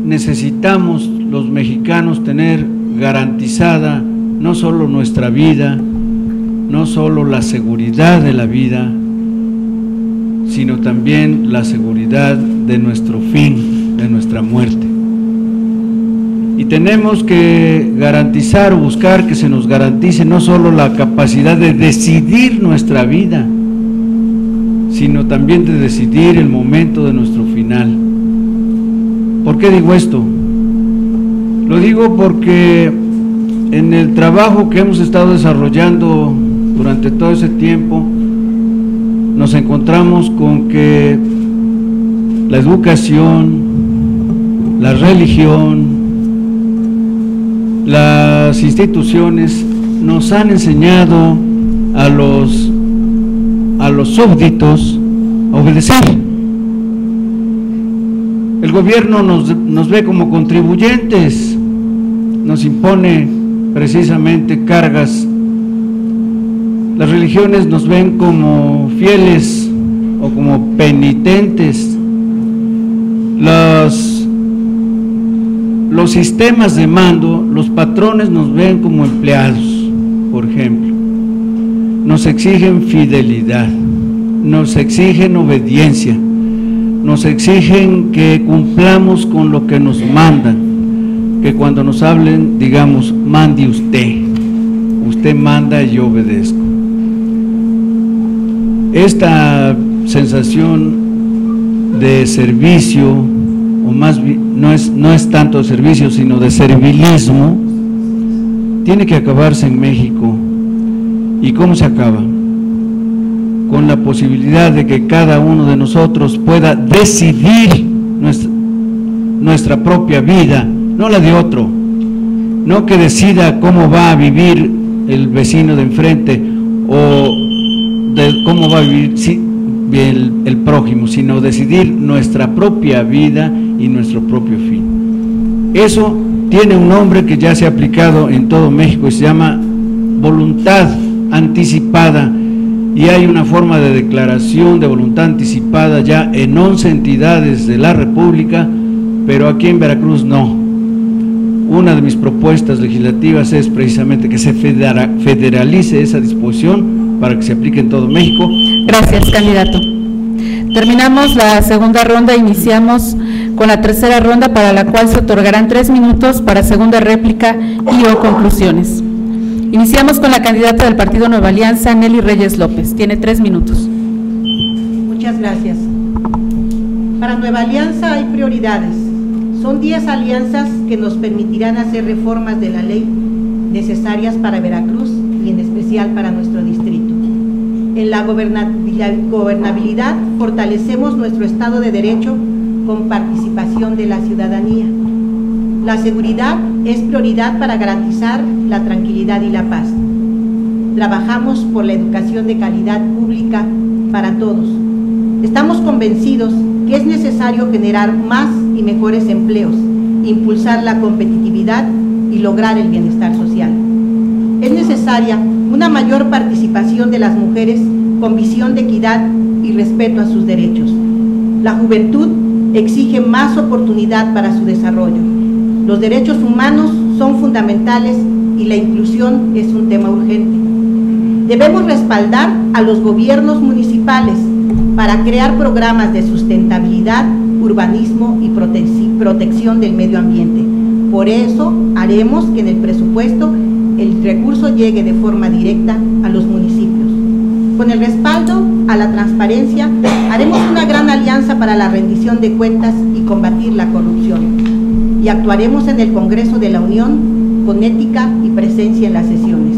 E: necesitamos los mexicanos tener garantizada no solo nuestra vida, no solo la seguridad de la vida, sino también la seguridad de nuestro fin, de nuestra muerte. Y tenemos que garantizar o buscar que se nos garantice no solo la capacidad de decidir nuestra vida, sino también de decidir el momento de nuestro final. ¿Por qué digo esto? Lo digo porque en el trabajo que hemos estado desarrollando durante todo ese tiempo, nos encontramos con que la educación, la religión, las instituciones nos han enseñado a los súbditos a obedecer. El gobierno nos ve como contribuyentes, nos impone precisamente cargas. Las religiones nos ven como fieles o como penitentes. Los sistemas de mando, los patrones nos ven como empleados, por ejemplo. Nos exigen fidelidad, nos exigen obediencia, nos exigen que cumplamos con lo que nos mandan, que cuando nos hablen digamos, mande usted. Usted manda y yo obedezco. Esta sensación de servicio, o más bien, no es tanto de servicio, sino de servilismo, tiene que acabarse en México. ¿Y cómo se acaba? Con la posibilidad de que cada uno de nosotros pueda decidir nuestra propia vida, no la de otro, no que decida cómo va a vivir el vecino de enfrente o de cómo va a vivir el prójimo, sino decidir nuestra propia vida y nuestro propio fin. Eso tiene un nombre que ya se ha aplicado en todo México y se llama voluntad anticipada, y hay una forma de declaración de voluntad anticipada ya en 11 entidades de la República, pero aquí en Veracruz no. Una de mis propuestas legislativas es precisamente que se federalice esa disposición para que se aplique en todo México.
A: Gracias, candidato. Terminamos la segunda ronda, iniciamos con la tercera ronda, para la cual se otorgarán 3 minutos para segunda réplica y o conclusiones. Iniciamos con la candidata del Partido Nueva Alianza, Nelly Reyes López. Tiene 3 minutos.
J: Muchas gracias. Para Nueva Alianza hay prioridades. Son 10 alianzas que nos permitirán hacer reformas de la ley necesarias para Veracruz y en especial para nuestro distrito. En la gobernabilidad fortalecemos nuestro Estado de Derecho con participación de la ciudadanía. La seguridad es prioridad para garantizar la tranquilidad y la paz. Trabajamos por la educación de calidad pública para todos. Estamos convencidos que es necesario generar más y mejores empleos, impulsar la competitividad y lograr el bienestar social. Es necesaria una mayor participación de las mujeres con visión de equidad y respeto a sus derechos. La juventud exige más oportunidad para su desarrollo. Los derechos humanos son fundamentales y la inclusión es un tema urgente. Debemos respaldar a los gobiernos municipales para crear programas de sustentabilidad, urbanismo y protección del medio ambiente. Por eso haremos que en el presupuesto el recurso llegue de forma directa a los municipios. Con el respaldo a la transparencia, haremos una gran alianza para la rendición de cuentas y combatir la corrupción. Y actuaremos en el Congreso de la Unión con ética y presencia en las sesiones.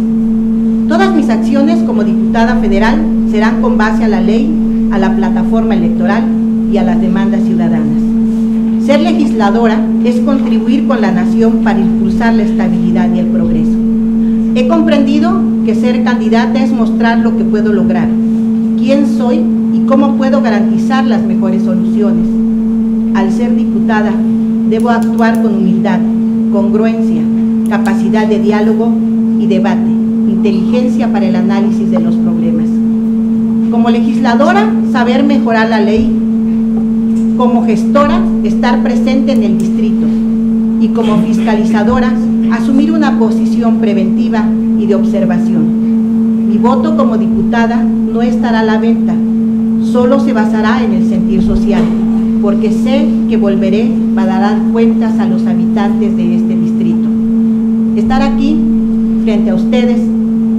J: Todas mis acciones como diputada federal serán con base a la ley, a la plataforma electoral y a las demandas ciudadanas. Ser legisladora es contribuir con la nación para impulsar la estabilidad y el progreso. He comprendido que ser candidata es mostrar lo que puedo lograr, quién soy y cómo puedo garantizar las mejores soluciones. Al ser diputada, debo actuar con humildad, congruencia, capacidad de diálogo y debate, inteligencia para el análisis de los problemas. Como legisladora, saber mejorar la ley. Como gestora, estar presente en el distrito. Y como fiscalizadora, asumir una posición preventiva y de observación. Mi voto como diputada no estará a la venta, solo se basará en el sentir social, porque sé que volveré para dar cuentas a los habitantes de este distrito. Estar aquí, frente a ustedes,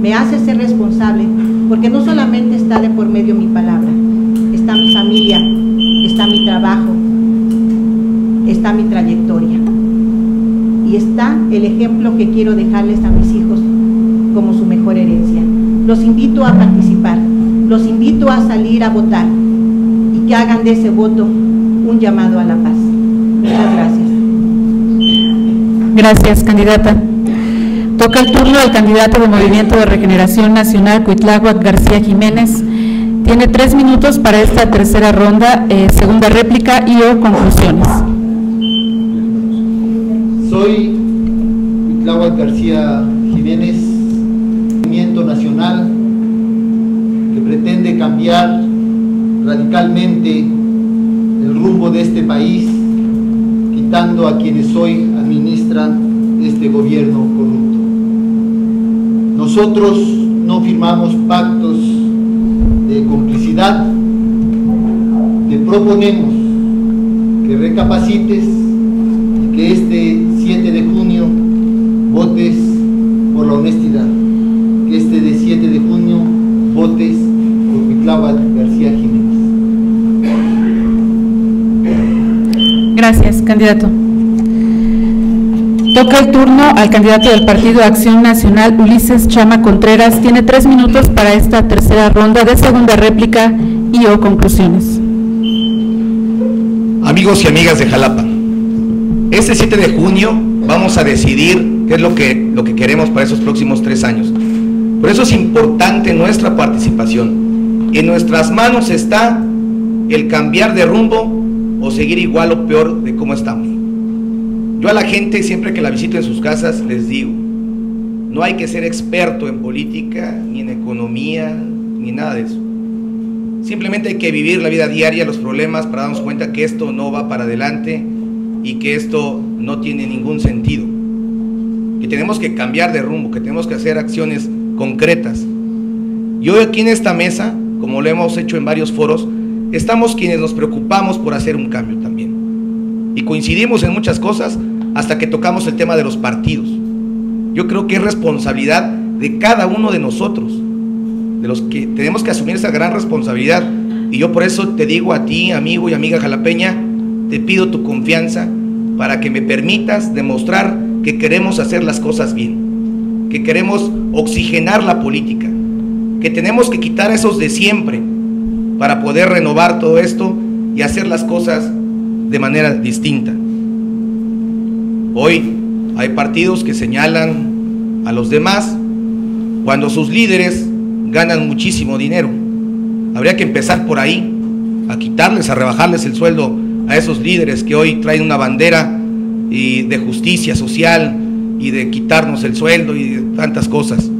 J: me hace ser responsable, porque no solamente está de por medio mi palabra, está mi familia, está mi trabajo, está mi trayectoria, y está el ejemplo que quiero dejarles a mis hijos como su mejor herencia. Los invito a participar, los invito a salir a votar, y que hagan de ese voto un llamado a la paz. Muchas gracias.
A: Gracias, candidata. Toca el turno del candidato de Movimiento de Regeneración Nacional, Cuitláhuac García Jiménez. Tiene 3 minutos para esta tercera ronda, segunda réplica y o conclusiones.
H: Soy Cuitláhuac García Jiménez, Movimiento Nacional que pretende cambiar radicalmente el rumbo de este país, quitando a quienes hoy administran este gobierno corrupto. Nosotros no firmamos pactos de complicidad, te proponemos que recapacites y que este 7 de junio votes por la honestidad, que de 7 de junio votes por Cuitláhuac García Jiménez.
A: Gracias, candidato. Toca el turno al candidato del Partido Acción Nacional, Ulises Chama Contreras. Tiene 3 minutos para esta tercera ronda de segunda réplica y o conclusiones.
D: Amigos y amigas de Jalapa, este 7 de junio vamos a decidir qué es lo que queremos para esos próximos 3 años. Por eso es importante nuestra participación. En nuestras manos está el cambiar de rumbo o seguir igual o peor de cómo estamos. Yo a la gente, siempre que la visito en sus casas, les digo, no hay que ser experto en política, ni en economía, ni nada de eso. Simplemente hay que vivir la vida diaria, los problemas, para darnos cuenta que esto no va para adelante y que esto no tiene ningún sentido. Que tenemos que cambiar de rumbo, que tenemos que hacer acciones concretas. Y hoy aquí en esta mesa, como lo hemos hecho en varios foros, estamos quienes nos preocupamos por hacer un cambio también. Y coincidimos en muchas cosas hasta que tocamos el tema de los partidos. Yo creo que es responsabilidad de cada uno de nosotros, de los que tenemos que asumir esa gran responsabilidad. Y yo por eso te digo a ti, amigo y amiga jalapeña, te pido tu confianza para que me permitas demostrar que queremos hacer las cosas bien, que queremos oxigenar la política, que tenemos que quitar a esos de siempre para poder renovar todo esto y hacer las cosas de manera distinta. Hoy hay partidos que señalan a los demás cuando sus líderes ganan muchísimo dinero. Habría que empezar por ahí, a quitarles, a rebajarles el sueldo a esos líderes que hoy traen una bandera y de justicia social y de quitarnos el sueldo y de tantas cosas.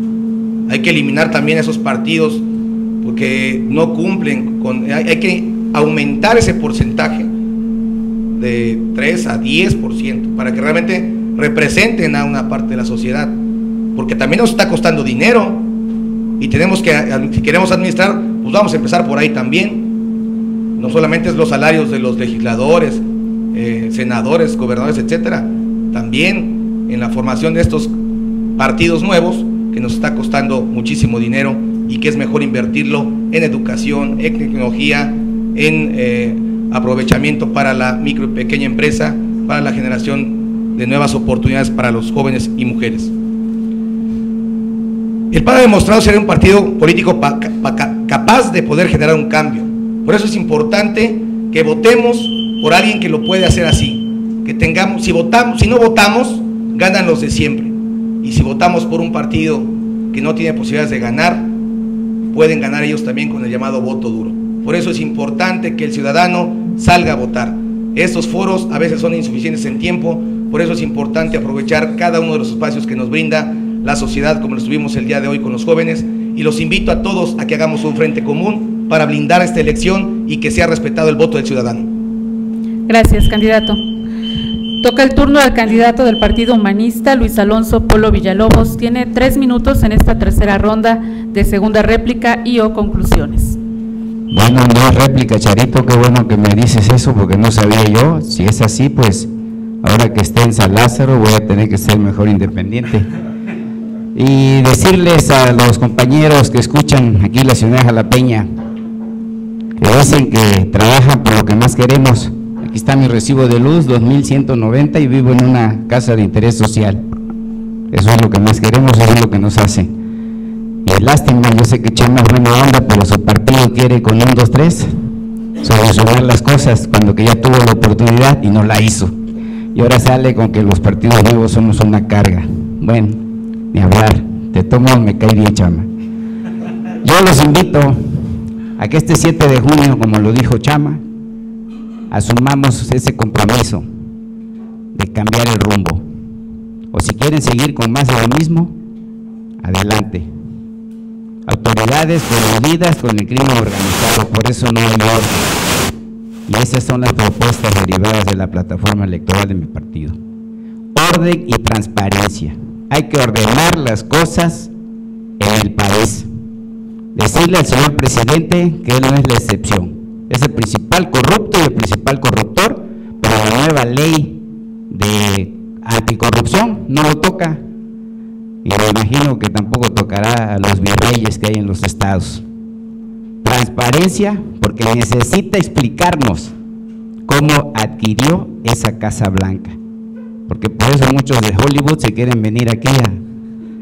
D: Hay que eliminar también esos partidos porque no cumplen con, hay que aumentar ese porcentaje de 3 a 10% para que realmente representen a una parte de la sociedad, porque también nos está costando dinero y tenemos que, si queremos administrar, pues vamos a empezar por ahí también. No solamente es los salarios de los legisladores, senadores, gobernadores, etcétera, también en la formación de estos partidos nuevos que nos está costando muchísimo dinero y que es mejor invertirlo en educación, en tecnología, en aprovechamiento para la micro y pequeña empresa, para la generación de nuevas oportunidades para los jóvenes y mujeres. El PAN ha demostrado ser un partido político capaz de poder generar un cambio. Por eso es importante que votemos por alguien que lo puede hacer así, que tengamos, si no votamos, ganan los de siempre, y si votamos por un partido que no tiene posibilidades de ganar, pueden ganar ellos también con el llamado voto duro. Por eso es importante que el ciudadano salga a votar. Estos foros a veces son insuficientes en tiempo, por eso es importante aprovechar cada uno de los espacios que nos brinda la sociedad, como lo estuvimos el día de hoy con los jóvenes, y los invito a todos a que hagamos un frente común para blindar esta elección y que sea respetado el voto del ciudadano.
A: Gracias, candidato. Toca el turno al candidato del Partido Humanista, Luis Alonso Polo Villalobos. Tiene 3 minutos en esta tercera ronda de segunda réplica y o conclusiones.
C: Bueno, no es réplica, Charito, qué bueno que me dices eso porque no sabía yo. Si es así, pues ahora que esté en San Lázaro voy a tener que ser mejor independiente. Y decirles a los compañeros que escuchan aquí la ciudad jalapeña, que dicen que trabajan por lo que más queremos. Aquí está mi recibo de luz, 2.190, y vivo en una casa de interés social. Eso es lo que más queremos, eso es lo que nos hace. Y es lástima, yo sé que Chama es buena onda, pero su partido quiere con 1, 2, 3 solucionar las cosas cuando que ya tuvo la oportunidad y no la hizo. Y ahora sale con que los partidos nuevos somos una carga. Bueno, ni hablar, de todos modos me cae bien, Chama. Yo los invito a que este 7 de junio, como lo dijo Chama, asumamos ese compromiso de cambiar el rumbo. O si quieren seguir con más de lo mismo, adelante. Autoridades coludidas con el crimen organizado, por eso no hay orden. Y esas son las propuestas derivadas de la plataforma electoral de mi partido. Orden y transparencia. Hay que ordenar las cosas en el país. Decirle al señor presidente que él no es la excepción. Es el principal corrupto y el principal corruptor, pero la nueva ley de anticorrupción no lo toca, y me imagino que tampoco tocará a los virreyes que hay en los estados. Transparencia, porque necesita explicarnos cómo adquirió esa Casa Blanca, porque por eso muchos de Hollywood se quieren venir aquí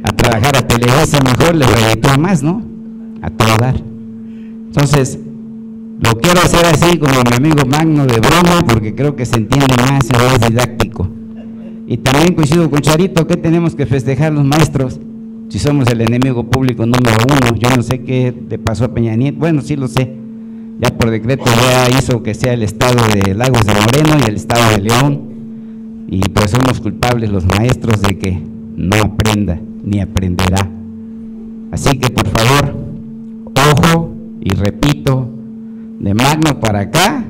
C: a trabajar a Televisa, mejor les reditúa más, ¿no? A todo dar. Entonces, lo quiero hacer así como mi amigo Magno, de broma, porque creo que se entiende más y es didáctico. Y también coincido con Charito, que tenemos que festejar los maestros si somos el enemigo público número 1. Yo no sé qué le pasó a Peña Nieto, bueno, sí lo sé, ya por decreto ya hizo que sea el estado de Lagos de Moreno y el estado de León, y pues somos culpables los maestros de que no aprenda ni aprenderá. Así que por favor, ojo, y repito, de Magno para acá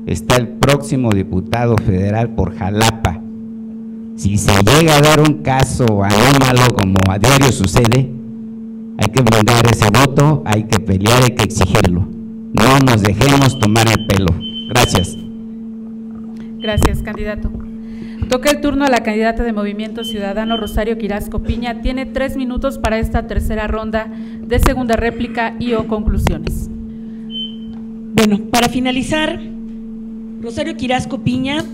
C: está el próximo diputado federal por Jalapa. Si se llega a dar un caso anómalo como a diario sucede, hay que blindar ese voto, hay que pelear, hay que exigirlo. No nos dejemos tomar el pelo. Gracias.
A: Gracias, candidato. Toca el turno a la candidata de Movimiento Ciudadano, Rosario Quirasco Piña. Tiene 3 minutos para esta tercera ronda de segunda réplica y o conclusiones.
F: Bueno, para finalizar, Rosario Quirasco Piña,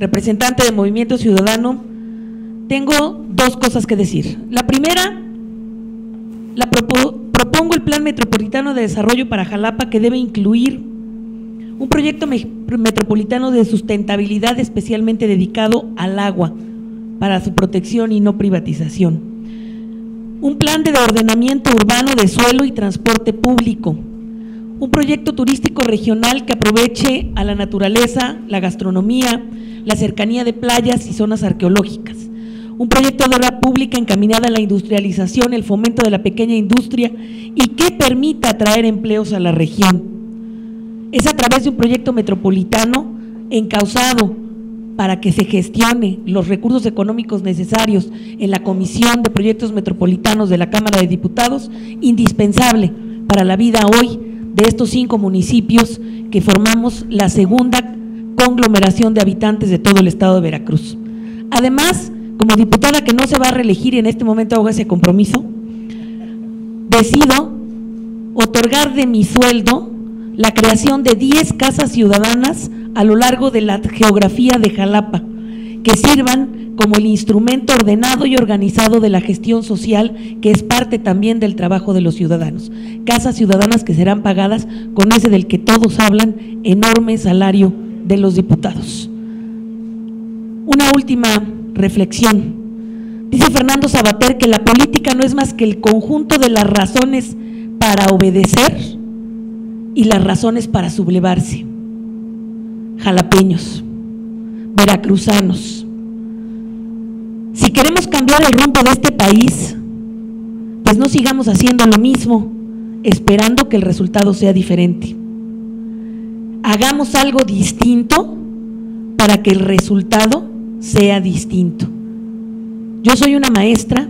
F: representante de Movimiento Ciudadano, tengo 2 cosas que decir. La primera, propongo el Plan Metropolitano de Desarrollo para Jalapa, que debe incluir un proyecto metropolitano de sustentabilidad especialmente dedicado al agua para su protección y no privatización. Un plan de ordenamiento urbano de suelo y transporte público. Un proyecto turístico regional que aproveche a la naturaleza, la gastronomía, la cercanía de playas y zonas arqueológicas. Un proyecto de obra pública encaminada a la industrialización, el fomento de la pequeña industria y que permita atraer empleos a la región. Es a través de un proyecto metropolitano encauzado para que se gestione los recursos económicos necesarios en la Comisión de Proyectos Metropolitanos de la Cámara de Diputados, indispensable para la vida hoy de estos 5 municipios que formamos la segunda conglomeración de habitantes de todo el estado de Veracruz. Además, como diputada que no se va a reelegir y en este momento hago ese compromiso, decido otorgar de mi sueldo la creación de 10 casas ciudadanas a lo largo de la geografía de Jalapa, que sirvan como el instrumento ordenado y organizado de la gestión social, que es parte también del trabajo de los ciudadanos. Casas ciudadanas que serán pagadas con ese del que todos hablan, enorme salario de los diputados. Una última reflexión. Dice Fernando Sabater que la política no es más que el conjunto de las razones para obedecer y las razones para sublevarse. Jalapeños, veracruzanos, si queremos cambiar el rumbo de este país, pues no sigamos haciendo lo mismo, esperando que el resultado sea diferente. Hagamos algo distinto para que el resultado sea distinto. Yo soy una maestra,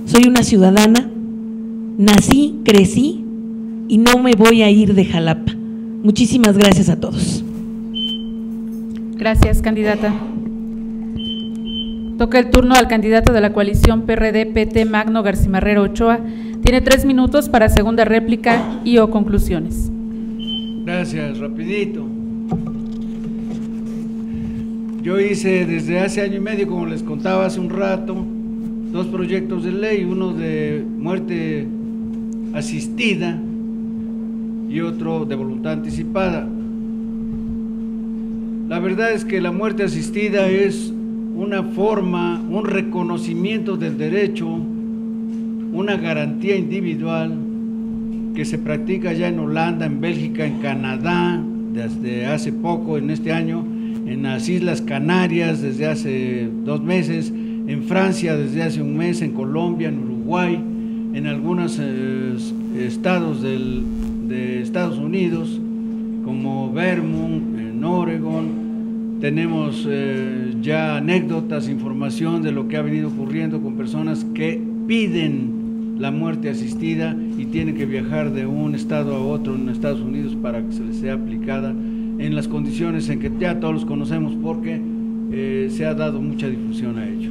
F: soy una ciudadana, nací, crecí y no me voy a ir de Jalapa. Muchísimas gracias a todos.
A: Gracias, candidata. Toca el turno al candidato de la coalición PRD-PT, Magno Garcimarrero Ochoa. Tiene 3 minutos para segunda réplica y o conclusiones.
E: Gracias, rapidito. Yo hice desde hace 1 año y medio, como les contaba hace un rato, 2 proyectos de ley, uno de muerte asistida y otro de voluntad anticipada. La verdad es que la muerte asistida es una forma, un reconocimiento del derecho, una garantía individual que se practica ya en Holanda, en Bélgica, en Canadá, desde hace poco, en este año, en las Islas Canarias desde hace 2 meses, en Francia desde hace 1 mes, en Colombia, en Uruguay, en algunos estados de Estados Unidos, como Vermont, en Oregon. Tenemos ya anécdotas, información de lo que ha venido ocurriendo con personas que piden la muerte asistida y tienen que viajar de un estado a otro en Estados Unidos para que se les sea aplicada en las condiciones en que ya todos los conocemos, porque se ha dado mucha difusión a ello.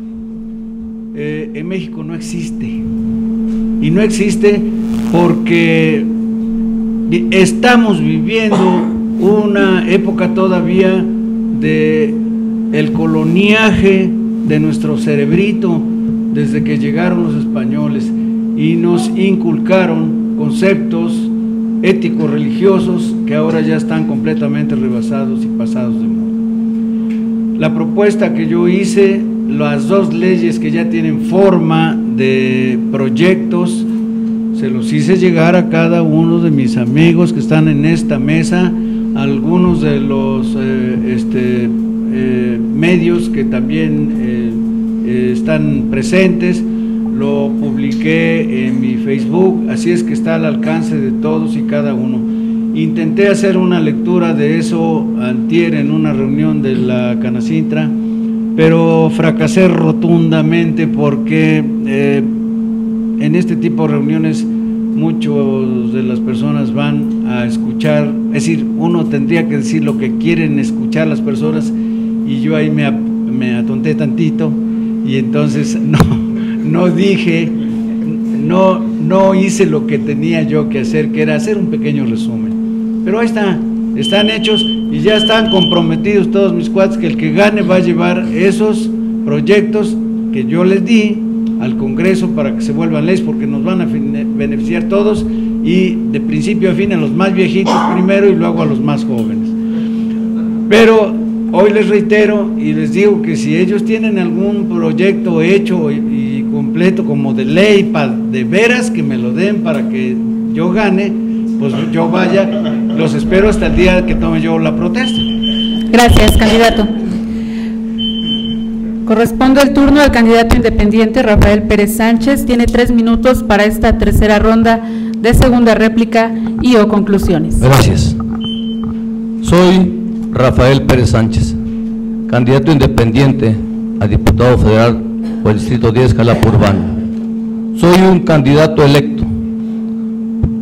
E: En México no existe, y no existe porque estamos viviendo una época todavía de el coloniaje de nuestro cerebrito desde que llegaron los españoles y nos inculcaron conceptos éticos religiosos que ahora ya están completamente rebasados y pasados de moda. La propuesta que yo hice, las dos leyes que ya tienen forma de proyectos, se los hice llegar a cada uno de mis amigos que están en esta mesa, algunos de los medios que también están presentes, lo publiqué en mi Facebook, así es que está al alcance de todos y cada uno. Intenté hacer una lectura de eso antier en una reunión de la Canacintra, pero fracasé rotundamente porque en este tipo de reuniones muchos de las personas van a escuchar, es decir, uno tendría que decir lo que quieren escuchar las personas, y yo ahí me atonté tantito y entonces no hice lo que tenía yo que hacer, que era hacer un pequeño resumen. Pero ahí está, están hechos y ya están comprometidos todos mis cuates que el que gane va a llevar esos proyectos que yo les di al Congreso para que se vuelvan leyes, porque nos van a beneficiar todos, y de principio a fin a los más viejitos primero y luego a los más jóvenes. Pero hoy les reitero y les digo que si ellos tienen algún proyecto hecho y completo como de ley, de veras que me lo den para que yo gane, pues yo vaya, los espero hasta el día que tome yo la protesta.
A: Gracias, candidato. Corresponde el turno al candidato independiente Rafael Pérez Sánchez. Tiene 3 minutos para esta tercera ronda de segunda réplica y o conclusiones.
G: Gracias. Soy Rafael Pérez Sánchez, candidato independiente a diputado federal por el Distrito 10, Jalapa Urbano. Soy un candidato electo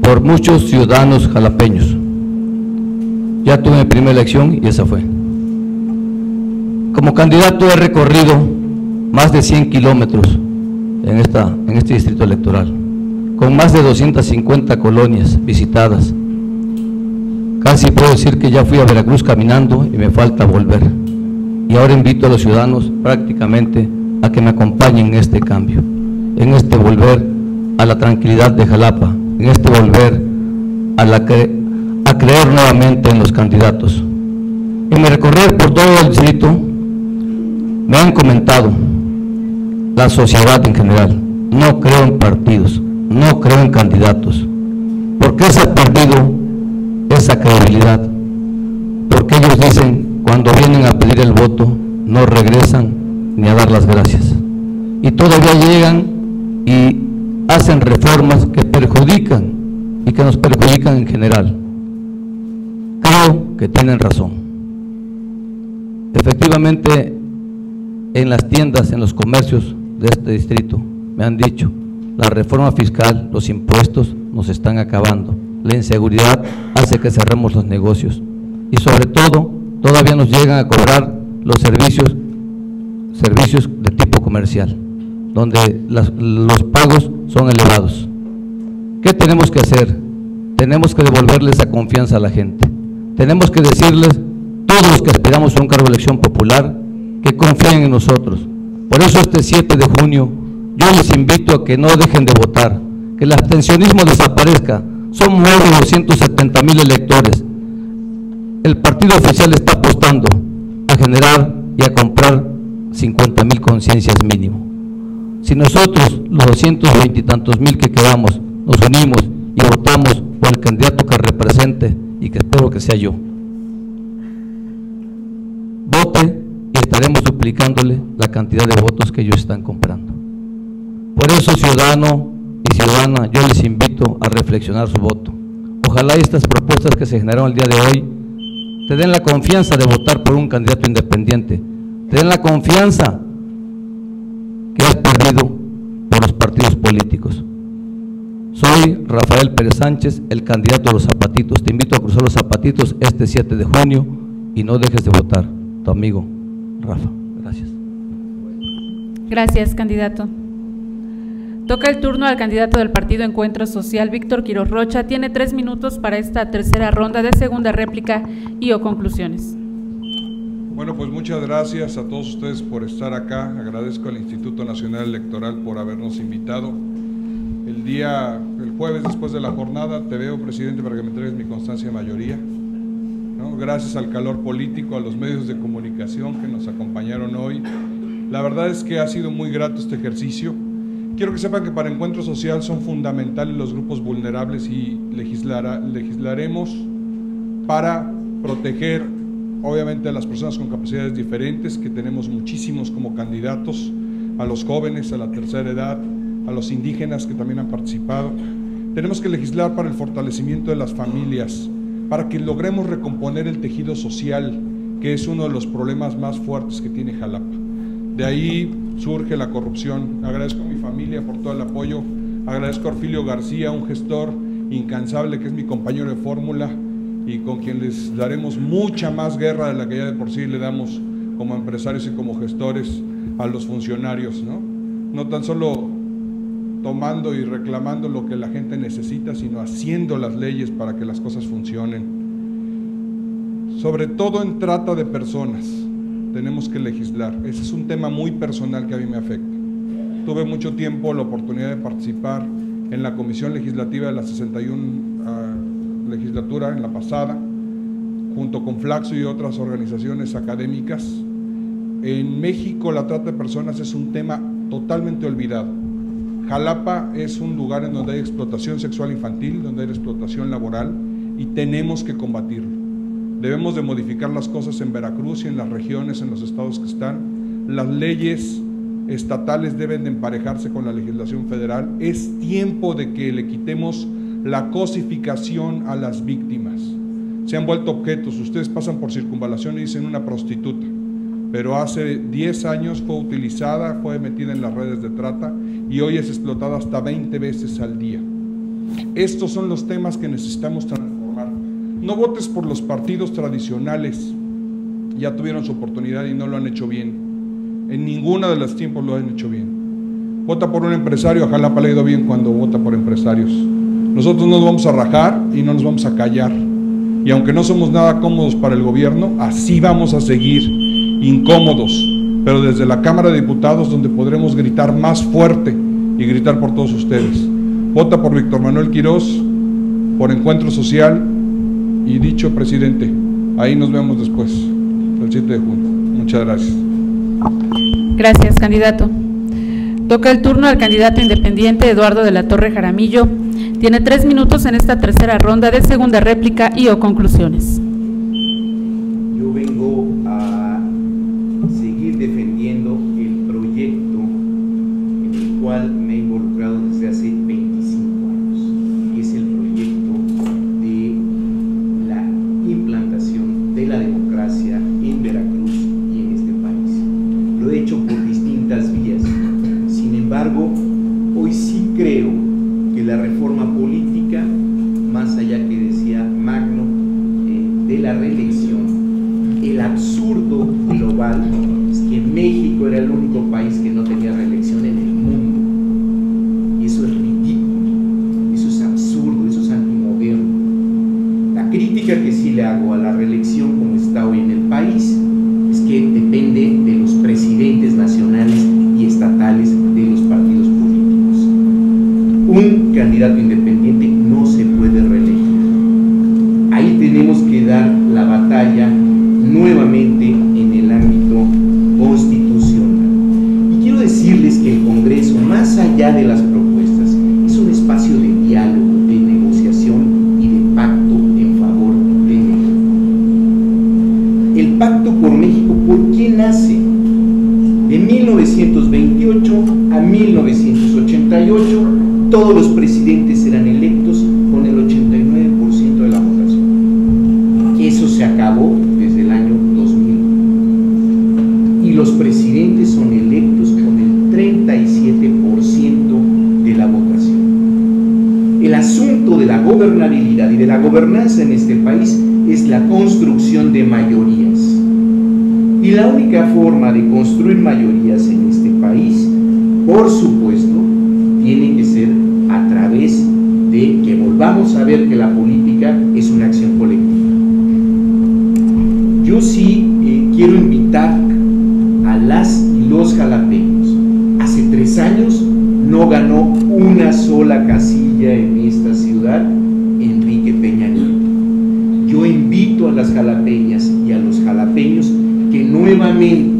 G: por muchos ciudadanos jalapeños. Ya tuve mi primera elección y esa fue. Como candidato he recorrido más de 100 kilómetros en este distrito electoral, con más de 250 colonias visitadas. Casi puedo decir que ya fui a Veracruz caminando y me falta volver. Y ahora invito a los ciudadanos prácticamente a que me acompañen en este cambio, en este volver a la tranquilidad de Jalapa, en este volver a creer nuevamente en los candidatos. En mi recorrer por todo el distrito me han comentado la sociedad en general: no creo en partidos, no creo en candidatos, porque se ha perdido esa credibilidad, porque ellos dicen cuando vienen a pedir el voto no regresan ni a dar las gracias, y todavía llegan y hacen reformas que perjudican y que nos perjudican en general. Creo que tienen razón. Efectivamente, en las tiendas, en los comercios de este distrito me han dicho: la reforma fiscal, los impuestos nos están acabando, la inseguridad hace que cerremos los negocios, y sobre todo todavía nos llegan a cobrar los servicios de tipo comercial, donde los pagos son elevados. ¿Qué tenemos que hacer? Tenemos que devolverles esa confianza a la gente. Tenemos que decirles, todos los que aspiramos a un cargo de elección popular, que confíen en nosotros. Por eso este 7 de junio yo les invito a que no dejen de votar, que el abstencionismo desaparezca. Son más de 270,000 electores. El partido oficial está apostando a generar y a comprar 50,000 conciencias mínimo. Si nosotros, los 220 y tantos mil que quedamos, nos unimos y votamos por el candidato que represente, y que espero que sea yo, vote y estaremos duplicándole la cantidad de votos que ellos están comprando. Por eso, ciudadano y ciudadana, yo les invito a reflexionar su voto. Ojalá estas propuestas que se generaron el día de hoy te den la confianza de votar por un candidato independiente, te den la confianza que has perdido por los partidos políticos. Soy Rafael Pérez Sánchez, el candidato a los zapatitos. Te invito a cruzar los zapatitos este 7 de junio y no dejes de votar. Tu amigo Rafa. Gracias. Gracias.
A: Gracias, candidato. Toca el turno al candidato del Partido Encuentro Social, Víctor Quiroz Rocha. Tiene 3 minutos para esta tercera ronda de segunda réplica y o conclusiones.
I: Bueno, pues muchas gracias a todos ustedes por estar acá. Agradezco al Instituto Nacional Electoral por habernos invitado. El jueves después de la jornada, te veo, presidente, para que me entregues mi constancia de mayoría, ¿no? Gracias al calor político, a los medios de comunicación que nos acompañaron hoy. La verdad es que ha sido muy grato este ejercicio. Quiero que sepan que para Encuentro Social son fundamentales los grupos vulnerables y legislaremos para proteger, obviamente, a las personas con capacidades diferentes, que tenemos muchísimos como candidatos, a los jóvenes, a la tercera edad, a los indígenas que también han participado. Tenemos que legislar para el fortalecimiento de las familias, para que logremos recomponer el tejido social, que es uno de los problemas más fuertes que tiene Jalapa. De ahí surge la corrupción. Agradezco a mi familia por todo el apoyo, agradezco a Orfilio García, un gestor incansable que es mi compañero de fórmula y con quien les daremos mucha más guerra de la que ya de por sí le damos como empresarios y como gestores a los funcionarios, ¿no? No tan solo tomando y reclamando lo que la gente necesita, sino haciendo las leyes para que las cosas funcionen. Sobre todo en trata de personas, tenemos que legislar. Ese es un tema muy personal que a mí me afecta. Tuve mucho tiempo la oportunidad de participar en la Comisión Legislativa de la 61 legislatura, en la pasada, junto con Flaxo y otras organizaciones académicas. En México la trata de personas es un tema totalmente olvidado. Jalapa es un lugar en donde hay explotación sexual infantil, donde hay explotación laboral y tenemos que combatirlo. Debemos de modificar las cosas en Veracruz y en las regiones, en los estados que están. Las leyes estatales deben de emparejarse con la legislación federal. Es tiempo de que le quitemos la cosificación a las víctimas. Se han vuelto objetos. Ustedes pasan por Circunvalación y dicen una prostituta, pero hace 10 años fue utilizada, fue metida en las redes de trata y hoy es explotada hasta 20 veces al día. Estos son los temas que necesitamos transformar. No votes por los partidos tradicionales, ya tuvieron su oportunidad y no lo han hecho bien. En ninguna de los tiempos lo han hecho bien. Vota por un empresario, a Jalapa le ha ido bien cuando vota por empresarios. Nosotros no nos vamos a rajar y no nos vamos a callar. Y aunque no somos nada cómodos para el gobierno, así vamos a seguir incómodos, pero desde la Cámara de Diputados, donde podremos gritar más fuerte y gritar por todos ustedes. Vota por Víctor Manuel Quiroz, por Encuentro Social. Y dicho, presidente, ahí nos vemos después, el 7 de junio. Muchas gracias.
A: Gracias, candidato. Toca el turno al candidato independiente Eduardo de la Torre Jaramillo. Tiene 3 minutos en esta tercera ronda de segunda réplica y o conclusiones.
B: Yo vengo a seguir defendiendo el proyecto en el cual me he involucrado desde hace 25 años, y es el proyecto de la implantación de la democracia en Veracruz y en este país. Lo he hecho por distintas vías. Sin embargo, hoy sí creo que la reforma política, más allá que decía Magno, de la reelección, el absurdo global es que México era el único país que no tenía reelección en el mundo. Y eso es ridículo, eso es absurdo, eso es antimoderno. La crítica que sí le hago a la reelección como está hoy en el país es que depende de los presidentes nacionales y estatales de los partidos políticos. Un candidato independiente no se puede reelegir. Ahí tenemos que dar la batalla nuevamente en el ámbito constitucional. Y quiero decirles que el Congreso, más allá de las propuestas, es un espacio de diálogo, de negociación y de pacto en favor de México. El Pacto por México, ¿por qué nace? De 1928 a 1988, todos los presidentes eran electos con el 89% de la votación. Eso se acabó desde el año 2000. Y los presidentes son electos con el 37% de la votación. El asunto de la gobernabilidad y de la gobernanza en este país es la construcción de mayorías. Y la única forma de construir mayorías en este país, por supuesto, tiene que ser a través de que volvamos a ver que la política es una acción colectiva. Yo sí quiero invitar a las y los jalapeños. Hace 3 años no ganó una sola casilla en esta ciudad Enrique Peña Nieto. Yo invito a las jalapeñas y a los jalapeños que nuevamente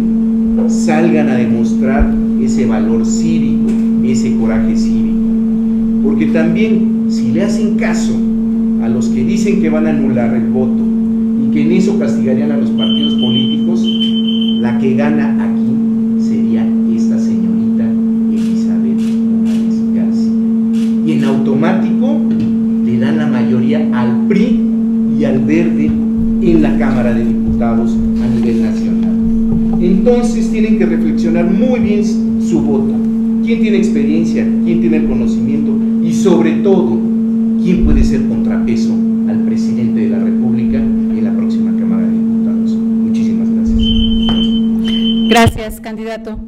B: salgan a demostrar ese valor cívico, ese coraje cívico, porque también si le hacen caso a los que dicen que van a anular el voto y que en eso castigarían a los partidos políticos, la que gana aquí sería esta señorita Elizabeth Morales García, y en automático le dan la mayoría al PRI y al Verde en la Cámara de Diputados a nivel nacional. Entonces tienen que reflexionar muy bien su voto, quién tiene experiencia, quién tiene el conocimiento y sobre todo, quién puede ser contrapeso al presidente de la República en la próxima Cámara de Diputados. Muchísimas gracias.
A: Gracias, candidato.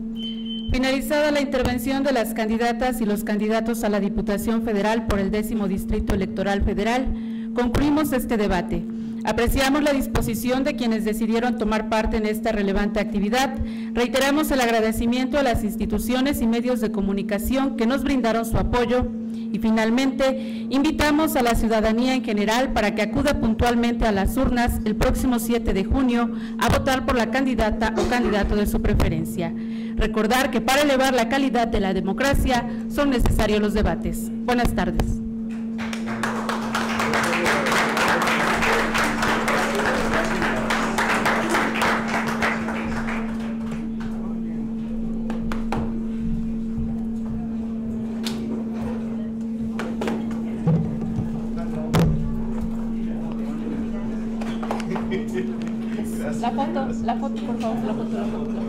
A: Finalizada la intervención de las candidatas y los candidatos a la Diputación Federal por el 10º Distrito Electoral Federal, concluimos este debate. Apreciamos la disposición de quienes decidieron tomar parte en esta relevante actividad. Reiteramos el agradecimiento a las instituciones y medios de comunicación que nos brindaron su apoyo y finalmente invitamos a la ciudadanía en general para que acuda puntualmente a las urnas el próximo 7 de junio a votar por la candidata o candidato de su preferencia. Recordar que para elevar la calidad de la democracia son necesarios los debates. Buenas tardes. La foto, por favor, la foto.